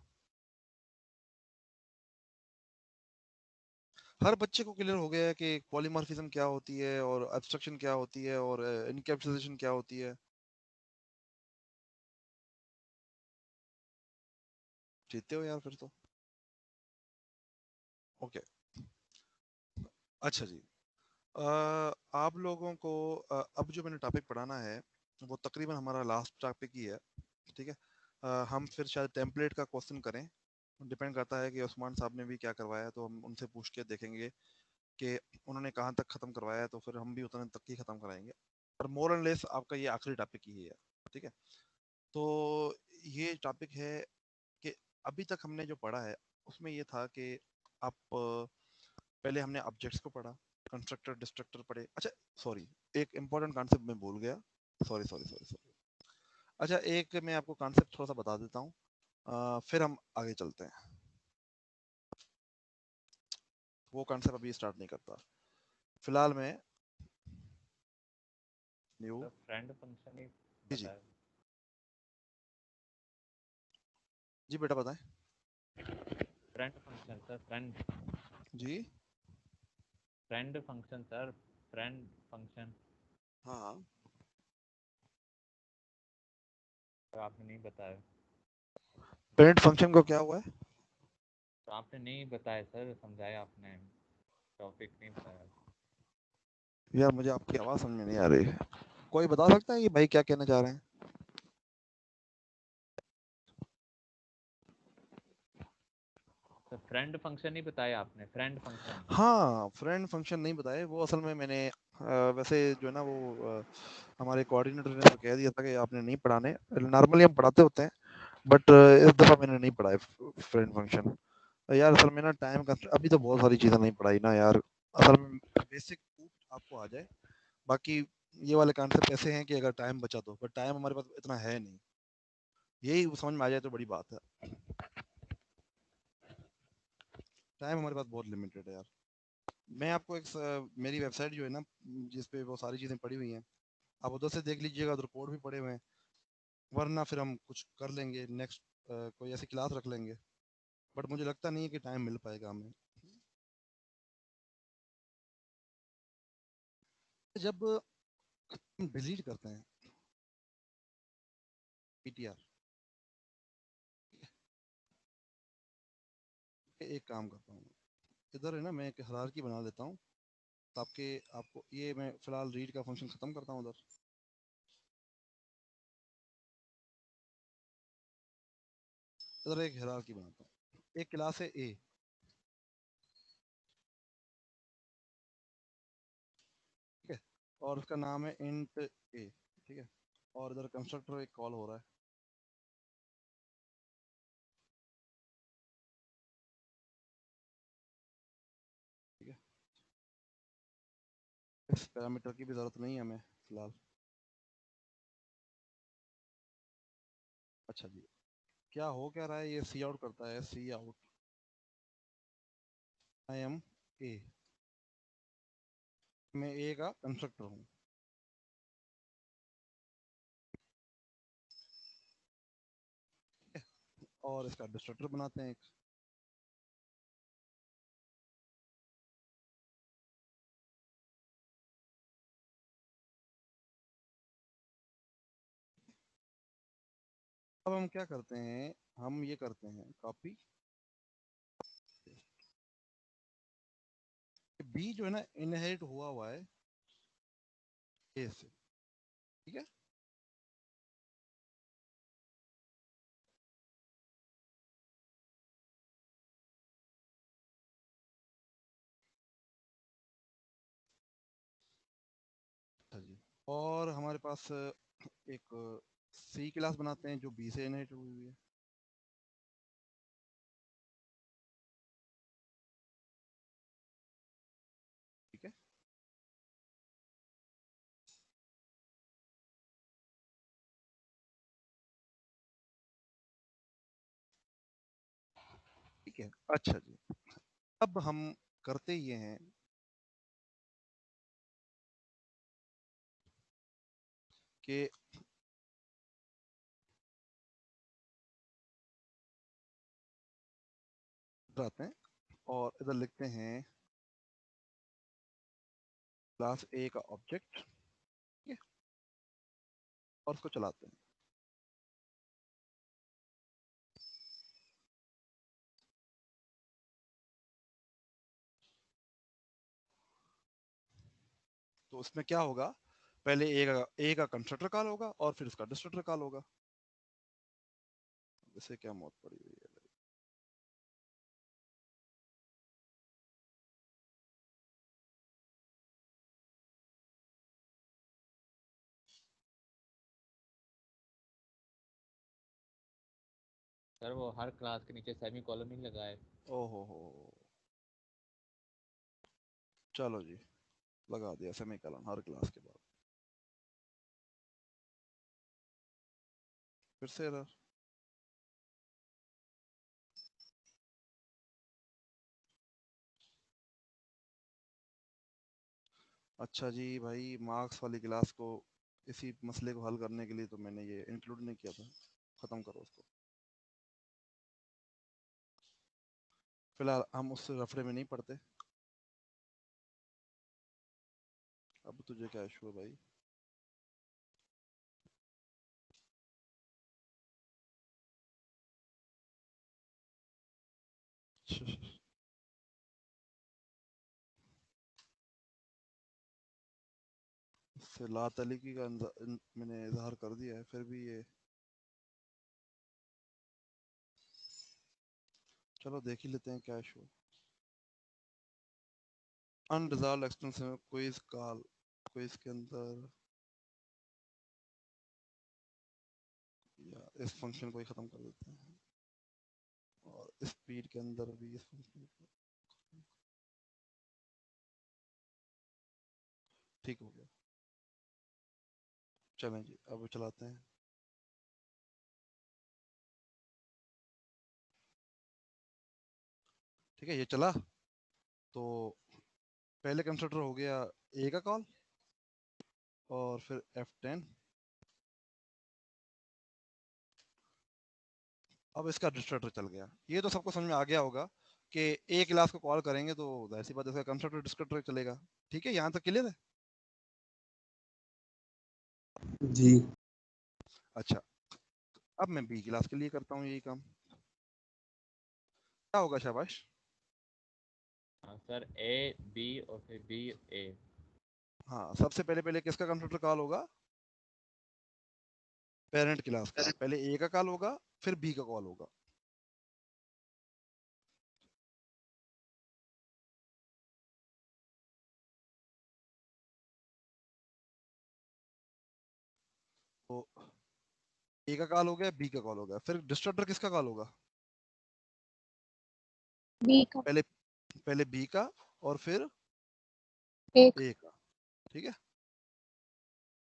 हर बच्चे को क्लियर हो गया है कि पॉलीमॉर्फिज्म क्या होती है और एब्स्ट्रक्शन क्या होती है और इनकैप्सुलेशन क्या होती है। जीतते हो यार फिर तो, ओके। अच्छा जी, आप लोगों को अब जो मैंने टॉपिक पढ़ाना है वो तकरीबन हमारा लास्ट टॉपिक ही है, ठीक है। हम फिर शायद टेम्पलेट का क्वेश्चन करें, डिपेंड करता है कि उस्मान साहब ने भी क्या करवाया, तो हम उनसे पूछ के देखेंगे कि उन्होंने कहाँ तक ख़त्म करवाया है, तो फिर हम भी उतने तक ही ख़त्म कराएंगे। पर मोर एंड लेस आपका ये आखिरी टॉपिक ही है, ठीक है। तो ये टॉपिक है कि अभी तक हमने जो पढ़ा है उसमें ये था कि आप पहले हमने ऑब्जेक्ट्स को पढ़ा, कंस्ट्रक्टर डिस्ट्रक्टर पढ़े। अच्छा सॉरी, एक इम्पॉर्टेंट कॉन्सेप्ट मैं भूल गया, सॉरी सॉरी सॉरी सॉरी। अच्छा, एक मैं आपको कॉन्सेप्ट थोड़ा सा बता देता हूँ, फिर हम आगे चलते हैं। वो कॉन्सेप्ट अभी स्टार्ट नहीं करता, फिलहाल मैं न्यू फ्रेंड फंक्शन ही जी जी बताया। जी बेटा बताएं। फ्रेंड फंक्शन सर, फ्रेंड जी friend function sir, friend function. हाँ हाँ, तो आपने नहीं बताया। पेरेंट फंक्शन को क्या हुआ है? तो आपने नहीं बताया सर, समझाया आपने, टॉपिक नहीं बताया। यार मुझे आपकी आवाज़ समझ में नहीं आ रही है, कोई बता सकता है कि भाई क्या कहना चाह रहे हैं? तो फ्रेंड फंक्शन ही बताया आपने, फ्रेंड फंक्शन। हाँ, फ्रेंड फंक्शन नहीं बताए, वो असल में मैंने वैसे जो है ना वो हमारे कोऑर्डिनेटर ने तो कह दिया था कि आपने नहीं पढ़ाने, नॉर्मली हम पढ़ाते होते हैं, बट इस दफ़ा मैंने नहीं पढ़ाया फ्रेंड फंक्शन। यार असल में ना टाइम का, अभी तो बहुत सारी चीज़ें नहीं पढ़ाई ना यार, असल में बेसिक आपको आ जाए, बाकी ये वाले कॉन्सेप्ट ऐसे हैं कि अगर टाइम बचा तो, बट टाइम हमारे पास इतना है नहीं, यही समझ में आ जाए तो बड़ी बात है। टाइम हमारे पास बहुत लिमिटेड है यार। मैं आपको मेरी वेबसाइट जो है ना, जिस पे वो सारी चीज़ें पड़ी हुई हैं, आप उधर से देख लीजिएगा, उधर कोड भी पड़े हुए हैं, वरना फिर हम कुछ कर लेंगे नेक्स्ट, कोई ऐसी क्लास रख लेंगे, बट मुझे लगता नहीं है कि टाइम मिल पाएगा हमें। जब हम डिलीट करते हैं PTR, एक काम करता हूँ, इधर है ना, मैं एक हायरार्की बना देता हूँ ताकि आपको ये, मैं फिलहाल रीड का फंक्शन खत्म करता हूँ उधर। इधर एक हायरार्की बनाता हूँ। एक क्लास है ए, ठीक है, और उसका नाम है इंट ए, ठीक है, और इधर कंस्ट्रक्टर एक कॉल हो रहा है, ठीक है। इस पैरामीटर की भी जरूरत नहीं है हमें फिलहाल। अच्छा जी, क्या हो क्या रहा है, ये सी आउट करता है, सी आउट आई एम ए, मैं ए का कंस्ट्रक्टर हूँ, और इसका डिस्ट्रक्टर बनाते हैं एक। अब हम क्या करते हैं, हम ये करते हैं कॉपी, बी जो है ना इनहेरिट हुआ है ए से, ठीक है। अच्छा जी, और हमारे पास एक सी क्लास बनाते हैं जो बी से इनहेरिट हुई है, ठीक है। ठीक है, अच्छा जी, अब हम करते ये हैं कि इधर आते हैं और इधर लिखते हैं क्लास ए का ऑब्जेक्ट, ठीक है, और उसको चलाते हैं। तो उसमें क्या होगा, पहले ए का कंस्ट्रक्टर कॉल होगा और फिर उसका डिस्ट्रक्टर कॉल होगा। इसे क्या मौत पड़ी हुई है, सर वो हर क्लास के नीचे सेमी कॉलन नहीं लगा है। ओहो हो, चलो जी, लगा दिया सेमीकोलन हर क्लास के बाद, फिर से error। अच्छा जी भाई, मार्क्स वाली क्लास को, इसी मसले को हल करने के लिए तो मैंने ये इंक्लूड नहीं किया था, खत्म करो उसको। फिलहाल हम उससे रफड़े में नहीं पड़ते। अब तुझे क्या इशू है भाई? इससे लातअलीकी का मैंने इजहार कर दिया है, फिर भी ये, चलो देख ही लेते हैं क्या issue. Unresolved extension quiz call, quiz के अंदर या इस फंक्शन को ही खत्म कर देते हैं, और स्पीड के अंदर भी इस फंक्शन को, ठीक हो गया। चलें जी, अब चलाते हैं। ठीक है, ये चला, तो पहले कंस्ट्रक्टर हो गया ए का कॉल, और फिर F10, अब इसका डिस्ट्रक्टर चल गया। ये तो सबको समझ में आ गया होगा कि ए क्लास को कॉल करेंगे तो जाहिर सी बात है इसका कंस्ट्रक्टर डिस्ट्रक्टर चलेगा। ठीक है, यहाँ तक क्लियर है? जी। अच्छा, अब मैं बी क्लास के लिए करता हूँ यही काम, क्या होगा शाबाश? सर ए बी और फिर बी ए। हाँ, सबसे पहले किसका कंस्ट्रक्टर कॉल होगा? पेरेंट क्लास का। पहले ए का कॉल होगा, फिर बी का कॉल होगा। तो ए का कॉल हो गया, बी का कॉल हो गया, फिर डिस्ट्रक्टर किसका कॉल होगा? बी का। पहले बी का और फिर एक। ए का। ठीक है,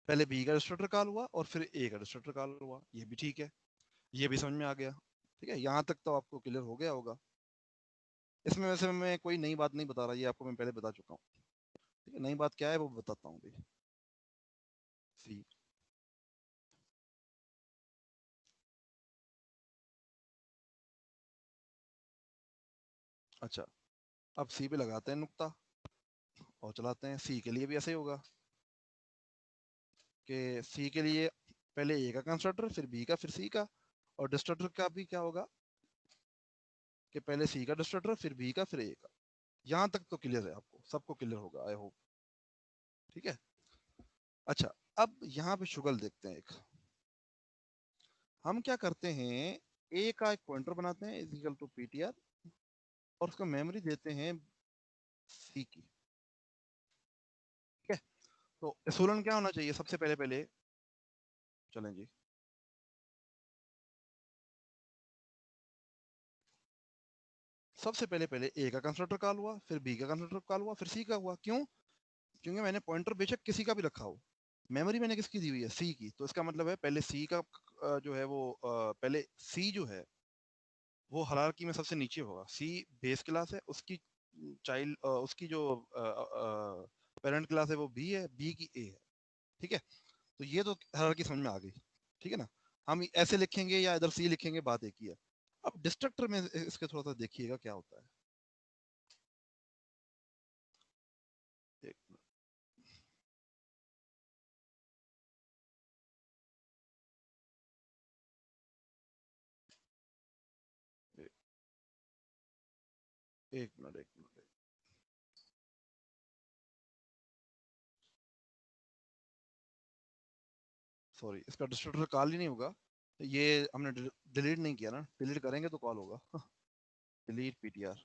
पहले बी का डिस्ट्रक्टर कॉल हुआ और फिर ए का डिस्ट्रक्टर कॉल हुआ। ये भी ठीक है, ये भी समझ में आ गया। ठीक है, यहाँ तक तो आपको क्लियर हो गया होगा। इसमें वैसे मैं कोई नई बात नहीं बता रहा, ये आपको मैं पहले बता चुका हूँ। ठीक है, नई बात क्या है वो बताता हूँ अभी। सी, अच्छा, अब सी पे लगाते हैं नुक्ता और चलाते हैं। सी के लिए भी ऐसे ही होगा कि सी के लिए पहले ए का कंस्ट्रक्टर, फिर बी का, फिर सी का। और डिस्ट्रक्टर का भी क्या होगा कि पहले सी का डिस्ट्रक्टर, फिर बी का, फिर ए का। यहाँ तक तो क्लियर है, आपको सबको क्लियर होगा आई होप। ठीक है, अच्छा, अब यहाँ पे शुगल देखते हैं। एक हम क्या करते हैं, ए का एक पॉइंटर बनाते हैं इज इक्वल टू पीटीआर और उसको मेमोरी देते हैं सी की। ठीक है, तो एसोलन क्या होना चाहिए सबसे पहले चलें जी। सबसे पहले ए का कंस्ट्रक्टर कॉल हुआ, फिर बी का कंस्ट्रक्टर कॉल हुआ, फिर सी का हुआ। क्यों? क्योंकि मैंने पॉइंटर बेशक किसी का भी रखा हो, मेमोरी मैंने किसकी दी हुई है? सी की। तो इसका मतलब है पहले सी का जो है वो पहले सी जो है वो हायरार्की में सबसे नीचे होगा। सी बेस क्लास है, उसकी चाइल्ड उसकी जो पेरेंट क्लास है वो बी है, बी की ए है। ठीक है, तो ये तो हायरार्की समझ में आ गई। ठीक है ना, हम ऐसे लिखेंगे या इधर सी लिखेंगे, बात एक ही है। अब डिस्ट्रक्टर में इसके थोड़ा सा देखिएगा क्या होता है। एक एक एक मिनट, एक मिनट। सॉरी, इसका डिस्ट्रक्टर कॉल ही नहीं होगा। ये हमने डिलीट नहीं किया ना, डिलीट करेंगे तो कॉल होगा। Delete PTR.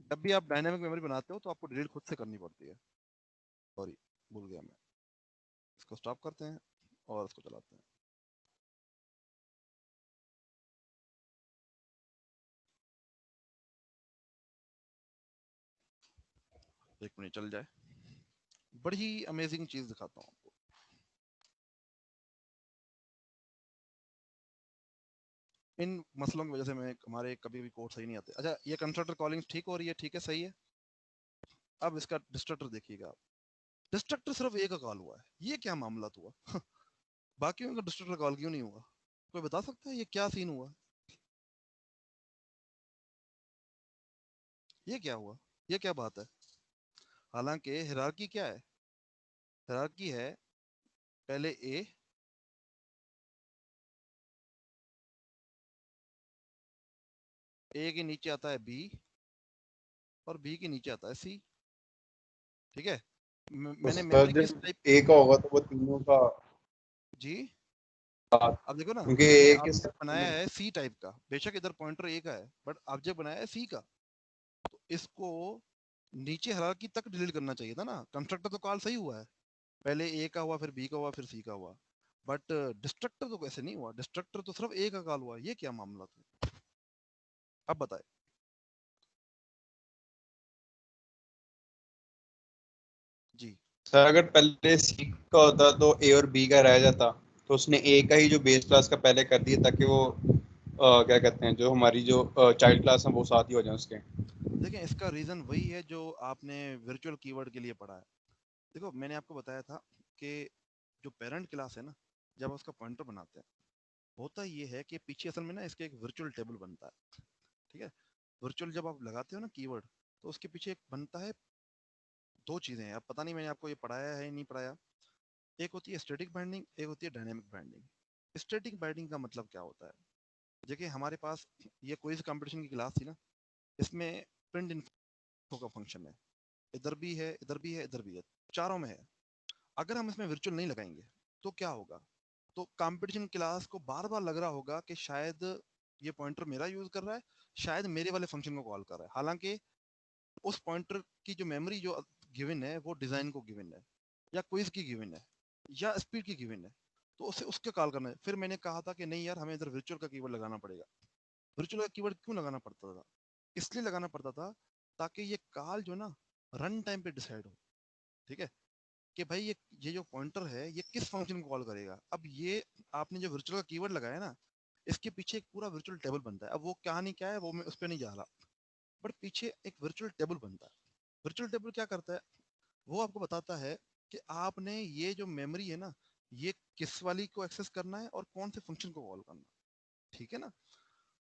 जब भी आप डायनामिक मेमोरी बनाते हो तो आपको डिलीट खुद से करनी पड़ती है। सॉरी, भूल गया मैं। इसको स्टॉप करते हैं और इसको चलाते हैं। एक मिनट चल जाए, बड़ी अमेजिंग चीज दिखाता हूँ आपको। इन मसलों की वजह से मैं हमारे कभी भी कोड सही नहीं आते। अच्छा, ये कंस्ट्रक्टर कॉलिंग ठीक हो रही है? ठीक है, सही है। अब इसका डिस्ट्रक्टर देखिएगा आप। डिस्ट्रक्टर सिर्फ एक का कॉल हुआ है, ये क्या मामला हुआ? बाकियों का डिस्ट्रक्टर कॉल क्यों नहीं हुआ? कोई बता सकता है ये क्या सीन हुआ? ये क्या हुआ? ये क्या बात है? हालांकि हिरार्की क्या है? हिरार्की है पहले ए, ए के नीचे आता है बी और बी के नीचे आता है सी। ठीक है, तो मैंने सर मेमोरी जब किस टाइप ए का होगा तो वो तीनों का जी, साथ, अब देखो ना, क्योंकि मैंने ए के ऑब्जेक्ट साथ बनाया है सी टाइप का। बेशक इधर पॉइंटर ए का है बट ऑब्जेक्ट बनाया है सी का। तो इसको नीचे हायरार्की तक डिलीट करना चाहिए था ना। कंस्ट्रक्टर तो कॉल सही हुआ है, पहले ए का हुआ, फिर बी का हुआ, फिर सी का हुआ। बट डिस्ट्रक्टर तो कैसे नहीं हुआ? डिस्ट्रक्टर तो सिर्फ ए का कॉल हुआ। ये क्या मामला था? अब बताए। जी, सर अगर पहले सी का होता तो ए और बी का रह जाता, तो उसने ए का ही जो बेस क्लास का पहले कर दिया ताकि वो क्या कहते हैं, जो हमारी जो चाइल्ड क्लास है वो साथ ही हो जाए उसके। देखें, इसका रीजन वही है जो आपने वर्चुअल कीवर्ड के लिए पढ़ा है। देखो, मैंने आपको बताया था कि जो पेरेंट क्लास है ना, जब उसका पॉइंटर बनाते हैं, होता ये है कि पीछे असल में ना इसके एक वर्चुअल टेबल बनता है। ठीक है, वर्चुअल जब आप लगाते हो ना कीवर्ड, तो उसके पीछे एक बनता है। दो चीजें हैं, अब पता नहीं मैंने आपको ये पढ़ाया है नहीं पढ़ाया। एक होती है स्टैटिक बाइंडिंग, एक होती है डायनेमिक बाइंडिंग। स्टैटिक बाइंडिंग का मतलब क्या होता है? देखिए, हमारे पास ये क्विज कंपटीशन की क्लास थी ना, इसमें प्रिंट का फंक्शन है, इधर भी है, इधर भी है, इधर भी है, चारों में है। अगर हम इसमें वर्चुअल नहीं लगाएंगे तो क्या होगा, तो कंपटीशन क्लास को बार बार लग रहा होगा कि शायद ये पॉइंटर मेरा यूज कर रहा है, शायद मेरे वाले फंक्शन को कॉल कर रहा है, हालांकि उस पॉइंटर की जो मेमोरी जो गिवन है वो डिजाइन को गिवन है, या क्विज की गिवन है, या स्पीड की गिवन है, तो उसे उसके कॉल करना है। फिर मैंने कहा था कि नहीं यार, हमें इधर वर्चुअल का कीवर्ड लगाना पड़ेगा। वर्चुअल का कीवर्ड क्यों लगाना पड़ता था, इसलिए लगाना पड़ता था ताकि ये कॉल जो ना रन टाइम पे डिसाइड हो, ठीक है, कि भाई ये जो पॉइंटर है ये किस फंक्शन को कॉल करेगा। अब ये आपने जो वर्चुअल का कीवर्ड लगाया ना, इसके पीछे एक पूरा वर्चुअल टेबल बनता है। अब वो कहानी क्या है वो मैं उस पर नहीं जा रहा, बट पीछे एक वर्चुअल टेबल बनता है। वर्चुअल टेबल क्या करता है, वो आपको बताता है कि आपने ये जो मेमोरी है ना, ये किस वाली को एक्सेस करना है और कौन से फंक्शन को कॉल करना है, ठीक है ना।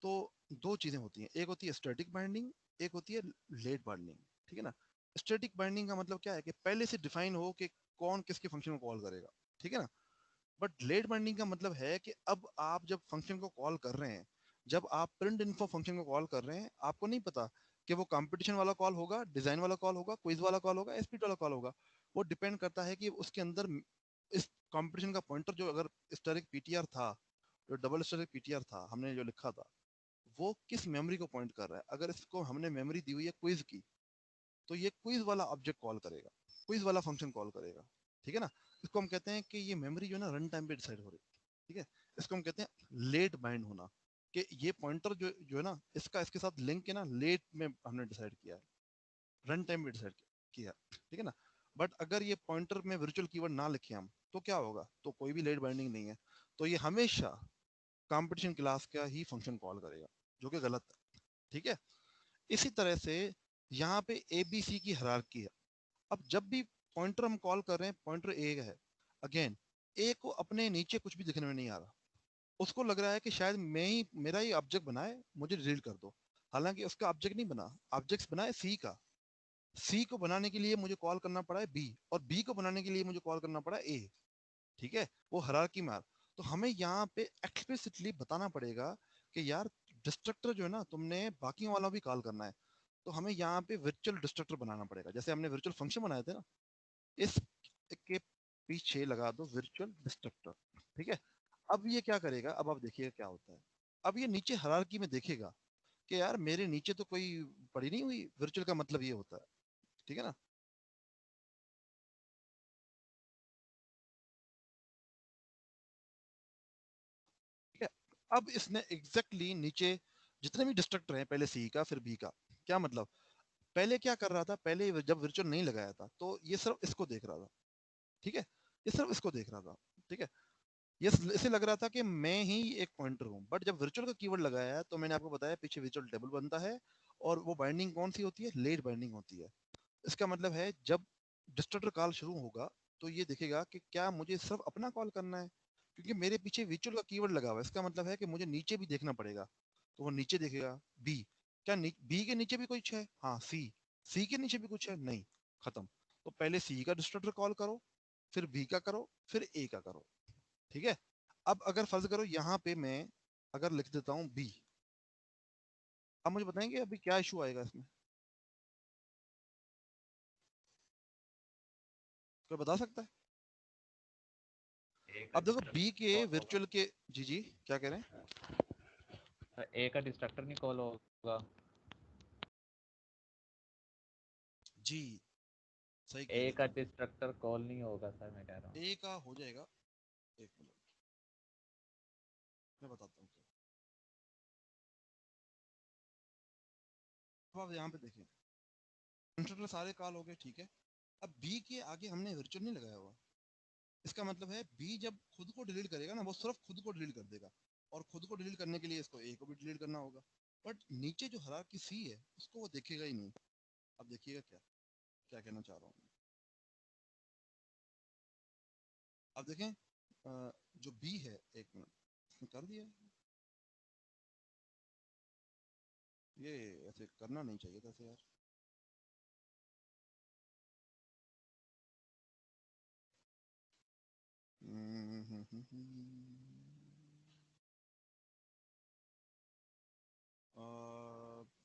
तो दो चीजें होती हैं, एक होती है स्टैटिक बाइंडिंग, एक होती है लेट बाइंडिंग, ठीक है ना। स्टैटिक बाइंडिंग का मतलब क्या है कि पहले से डिफाइन हो कि कौन किसके फंक्शन को कॉल करेगा, ठीक है ना। बट लेट बाइंडिंग का मतलब है कि अब आप जब फंक्शन को कॉल कर रहे हैं, जब आप प्रिंट इन्फो फंक्शन को कॉल कर रहे हैं, आपको नहीं पता कि वो कंपटीशन वाला कॉल होगा, डिजाइन वाला कॉल होगा, क्विज वाला कॉल होगा, स्पीड वाला कॉल होगा। वो डिपेंड करता है कि उसके अंदर इस कंपटीशन का पॉइंटर जो अगर स्टैटिक पीटीआर था, जो डबल स्टैटिक पीटीआर था हमने जो लिखा था, वो किस मेमोरी को पॉइंट कर रहा है। अगर इसको हमने मेमोरी दी हुई है क्विज की, तो ये क्विज वाला ऑब्जेक्ट कॉल करेगा, क्विज वाला फंक्शन कॉल करेगा, ठीक है ना। इसको हम कहते हैं कि ये मेमोरी जो है ना रन टाइम पे डिसाइड हो रही है, ठीक है। इसको हम कहते हैं लेट बाइंड होना, कि ये पॉइंटर जो है ना, इसका इसके साथ लिंक है ना, लेट में हमने डिसाइड किया है, रन टाइम में डिसाइड किया, ठीक है ना। बट अगर ये पॉइंटर में वर्चुअल कीवर्ड ना लिखे हम, तो क्या होगा, तो कोई भी लेट बाइंडिंग नहीं है, तो ये हमेशा कंपटीशन क्लास का ही फंक्शन कॉल करेगा, जो कि गलत है, ठीक है। इसी तरह से यहाँ पे ए बी सी की हायरार्की है। अब जब भी पॉइंटर हम कॉल कर रहे हैं, पॉइंटर ए है, अगेन ए को अपने नीचे कुछ भी दिखने में नहीं आ रहा, उसको लग रहा है कि शायद मैं ही मेरा ही ऑब्जेक्ट बना है, मुझे डिलीट कर दो। हालांकि उसका ऑब्जेक्ट नहीं बना, ऑब्जेक्ट बना है सी का। सी को बनाने के लिए मुझे कॉल करना पड़ा है बी, और बी को बनाने के लिए मुझे कॉल करना पड़ा है ए, ठीक है, वो हायरार्की में। तो हमें यहाँ पे एक्सप्लिसिटली बताना पड़ेगा कि यार डिस्ट्रक्टर जो है ना, तुमने बाकी वाला भी कॉल करना है, तो हमें यहाँ पे वर्चुअल डिस्ट्रक्टर बनाना पड़ेगा। जैसे हमने वर्चुअल फंक्शन बनाए थे ना, इस के पीछे लगा दो वर्चुअल डिस्ट्रक्टर, ठीक है। अब ये क्या करेगा, अब आप देखिएगा क्या होता है। अब ये नीचे हायरार्की में देखेगा कि यार मेरे नीचे तो कोई पड़ी नहीं हुई, वर्चुअल का मतलब ये होता है, ठीक है ना। ठीक है, अब इसने एग्जैक्टली नीचे जितने भी डिस्ट्रक्टर हैं, पहले सी का फिर बी का, क्या मतलब, पहले क्या कर रहा था, पहले जब वर्चुअल नहीं लगाया था तो ये सिर्फ इसको देख रहा था, ठीक है, ये सिर्फ इसको देख रहा था, ठीक है। ये इसे लग रहा था कि मैं ही एक पॉइंटर हूँ। बट जब वर्चुअल का कीवर्ड लगाया है, तो मैंने आपको बताया पीछे वर्चुअल टेबल बनता है, और वो बाइंडिंग कौन सी होती है, लेट बाइंडिंग होती है। इसका मतलब है जब डिस्ट्रक्टर कॉल शुरू होगा, तो ये देखेगा कि क्या मुझे सिर्फ अपना कॉल करना है, क्योंकि मेरे पीछे वर्चुअल का कीवर्ड लगा हुआ है। इसका मतलब है कि मुझे नीचे भी देखना पड़ेगा, तो वो नीचे देखेगा बी, क्या बी के नीचे भी कुछ है, हाँ सी, सी के नीचे भी कुछ है, नहीं, खत्म। तो पहले सी का डिस्ट्रक्टर कॉल करो, फिर बी का करो, फिर ए का करो, ठीक है। अब अगर फर्ज करो यहाँ पे मैं अगर लिख देता हूँ बी, अब मुझे बताएंगे अभी क्या इशू आएगा इसमें, कोई बता सकता है। अब देखो बी के वर्चुअल के, जी जी क्या कह रहे हैं, ए का डिस्ट्रक्टर नहीं कॉल होगा, जी सही कह ए रहे का हैं। डिस्ट्रक्टर कॉल नहीं होगा सर, मैं कह रहा हूँ। ए का हो जाएगा, एक मिनट मैं बताता हूँ क्या। अब आप यहाँ पे देखें, कंस्ट्रक्टर सारे कॉल हो गए, ठीक है। अब बी के आगे हमने वर्चुअल नहीं लगाया हुआ, इसका मतलब है बी जब खुद को डिलीट करेगा ना, वो सिर्फ खुद को डिलीट कर देगा, और खुद को डिलीट करने के लिए इसको ए को भी डिलीट करना होगा। बट नीचे जो हायरार्की सी है उसको वो देखेगा ही नहीं। अब देखिएगा क्या क्या कहना चाह रहा हूँ। अब देखें जो बी है, एक मिनट इसने कर दिया, ये ऐसे करना नहीं चाहिए था ऐसे यार।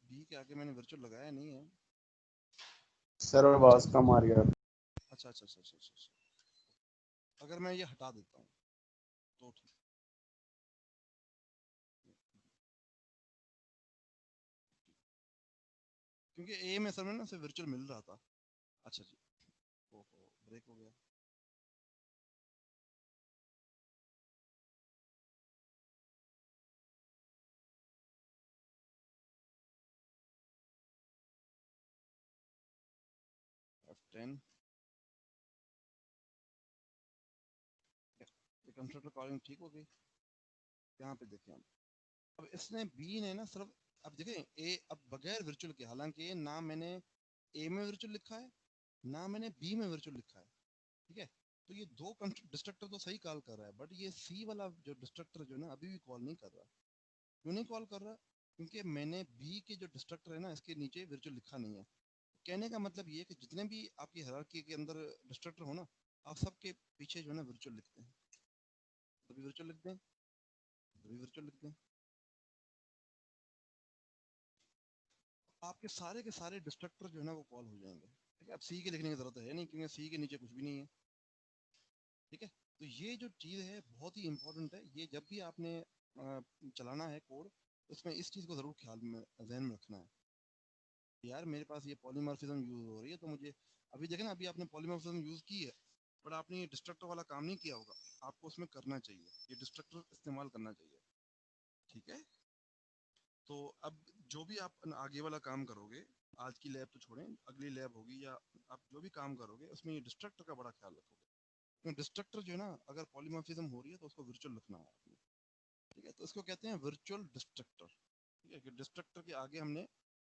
बी के आगे मैंने वर्चुअल लगाया नहीं है, सर आवाज कम आ रही है। अच्छा अच्छा अच्छा अच्छा अच्छा। अगर मैं ये हटा देता हूँ तो ठीक। क्योंकि ए में सर में ना सिर्फ वर्चुअल मिल रहा था। अच्छा जी, ओहो ब्रेक हो गया। F10 ये कंस्ट्रक्टर कॉलिंग ठीक हो गई। यहाँ पे देखें अब इसने बी ने ना सिर्फ, अब देखें ए अब बगैर वर्चुअल के, हालांकि ना मैंने ए में वर्चुअल लिखा है ना मैंने बी में वर्चुअल लिखा है, ठीक है। तो ये दो डिस्ट्रक्टर तो सही कॉल कर रहा है, बट ये सी वाला जो डिस्ट्रक्टर जो ना अभी भी कॉल नहीं कर रहा। क्यों नहीं कॉल कर रहा? क्योंकि मैंने बी के जो डिस्ट्रक्टर है ना इसके नीचे वर्चुअल लिखा नहीं है। कहने का मतलब ये है कि जितने भी आपकी हायरार्की के अंदर डिस्ट्रक्टर हो ना, आप सबके पीछे जो है ना वर्चुअल लिखते हैं। कभी वर्चुअल लिख दें, कभी वर्चुअल लिख दें, आपके सारे के सारे डिस्ट्रक्टर जो है ना वो कॉल हो जाएंगे। ठीक है, अब सी के लिखने की जरूरत है नहीं, क्योंकि सी के नीचे कुछ भी नहीं है। ठीक है, तो ये जो चीज़ है बहुत ही इंपॉर्टेंट है। ये जब भी आपने चलाना है कोड, उसमें इस चीज़ को ज़रूर ख्याल में जहन में रखना है। यार मेरे पास ये पॉलीमॉर्फिज्म यूज़ हो रही है, तो मुझे अभी देखें ना, अभी आपने पॉलीमॉर्फिज्म यूज़ की है, बट आपने ये डिस्ट्रक्टर वाला काम नहीं किया होगा। आपको उसमें करना चाहिए, ये डिस्ट्रक्टर इस्तेमाल करना चाहिए। ठीक है, तो अब जो भी आप आगे वाला काम करोगे, आज की लैब तो छोड़ें, अगली लैब होगी या आप जो भी काम करोगे उसमें ये डिस्ट्रक्टर का बड़ा ख्याल रखोगे। क्योंकि डिस्ट्रक्टर जो है ना, अगर पॉलीमॉर्फिज्म हो रही है तो उसको वर्चुअल रखना है आपने। ठीक है, तो इसको कहते हैं वर्चुअल डिस्ट्रक्टर। ठीक है, कि डिस्ट्रक्टर के आगे हमने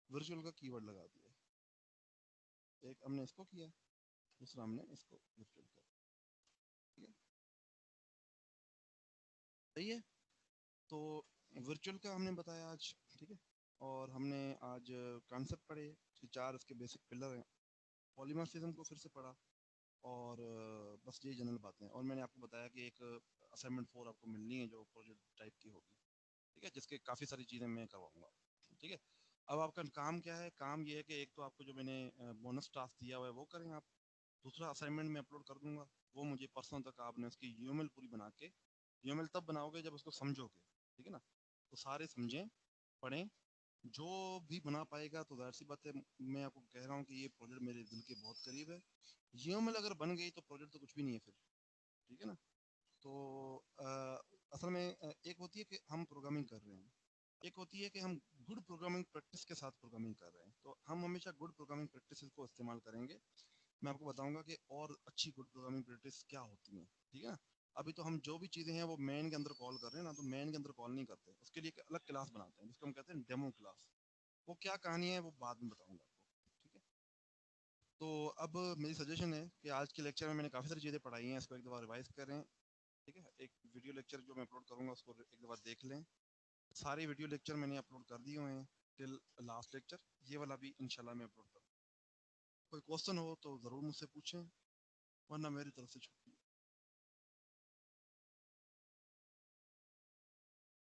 वर्चुअल का कीवर्ड लगा दिया। एक हमने इसको किया, दूसरा हमने इसको वर्चुअल किया। ठीक है, सही है। तो वर्चुअल का हमने बताया आज। ठीक है, और हमने आज कॉन्सेप्ट पढ़े कि चार इसके बेसिक पिलर हैं। पॉलीमॉर्फिज्म को फिर से पढ़ा, और बस ये जनरल बातें हैं। और मैंने आपको बताया कि एक असाइनमेंट 4 आपको मिलनी है जो प्रोजेक्ट टाइप की होगी। ठीक है, जिसके काफ़ी सारी चीज़ें मैं करवाऊंगा। ठीक है, अब आपका काम क्या है? काम ये है कि एक तो आपको जो मैंने बोनस टास्क दिया हुआ है वो करें आप। दूसरा असाइनमेंट मैं अपलोड कर दूंगा, वो मुझे परसों तक आपने उसकी यूएमएल पूरी बना के, यूएमएल तब बनाओगे जब उसको समझोगे। ठीक है ना, तो सारे समझें, पढ़ें, जो भी बना पाएगा। तो जाहिर सी बात है, मैं आपको कह रहा हूँ कि ये प्रोजेक्ट मेरे दिल के बहुत करीब है। यूएमएल अगर बन गई तो प्रोजेक्ट तो कुछ भी नहीं है फिर। ठीक है ना, तो असल में एक होती है कि हम प्रोग्रामिंग कर रहे हैं, एक होती है कि हम गुड प्रोग्रामिंग प्रैक्टिस के साथ प्रोग्रामिंग कर रहे हैं। तो हम हमेशा गुड प्रोग्रामिंग प्रैक्टिस को इस्तेमाल करेंगे। मैं आपको बताऊंगा कि और अच्छी गुड प्रोग्रामिंग प्रैक्टिस क्या होती हैं। ठीक है ना, अभी तो हम जो भी चीज़ें हैं वो मेन के अंदर कॉल कर रहे हैं ना, तो मेन के अंदर कॉल नहीं करते, उसके लिए एक अलग क्लास बनाते हैं जिसको हम कहते हैं डेमो क्लास। वो क्या कहानी है वो बाद में बताऊंगा आपको। ठीक है, तो अब मेरी सजेशन है कि आज के लेक्चर में मैंने काफ़ी सारी चीज़ें पढ़ाई हैं, इसको एक दफ़ा रिवाइज करें। ठीक है, एक वीडियो लेक्चर जो मैं अपलोड करूँगा उसको एक दफ़ा देख लें। सारे वीडियो लेक्चर मैंने अपलोड कर दिए हुए हैं टिल लास्ट लेक्चर, ये वाला भी इंशाल्लाह मैं अपलोड करूँ। कोई क्वेश्चन हो तो ज़रूर मुझसे पूछें, वरना मेरी तरफ से छुट्टी।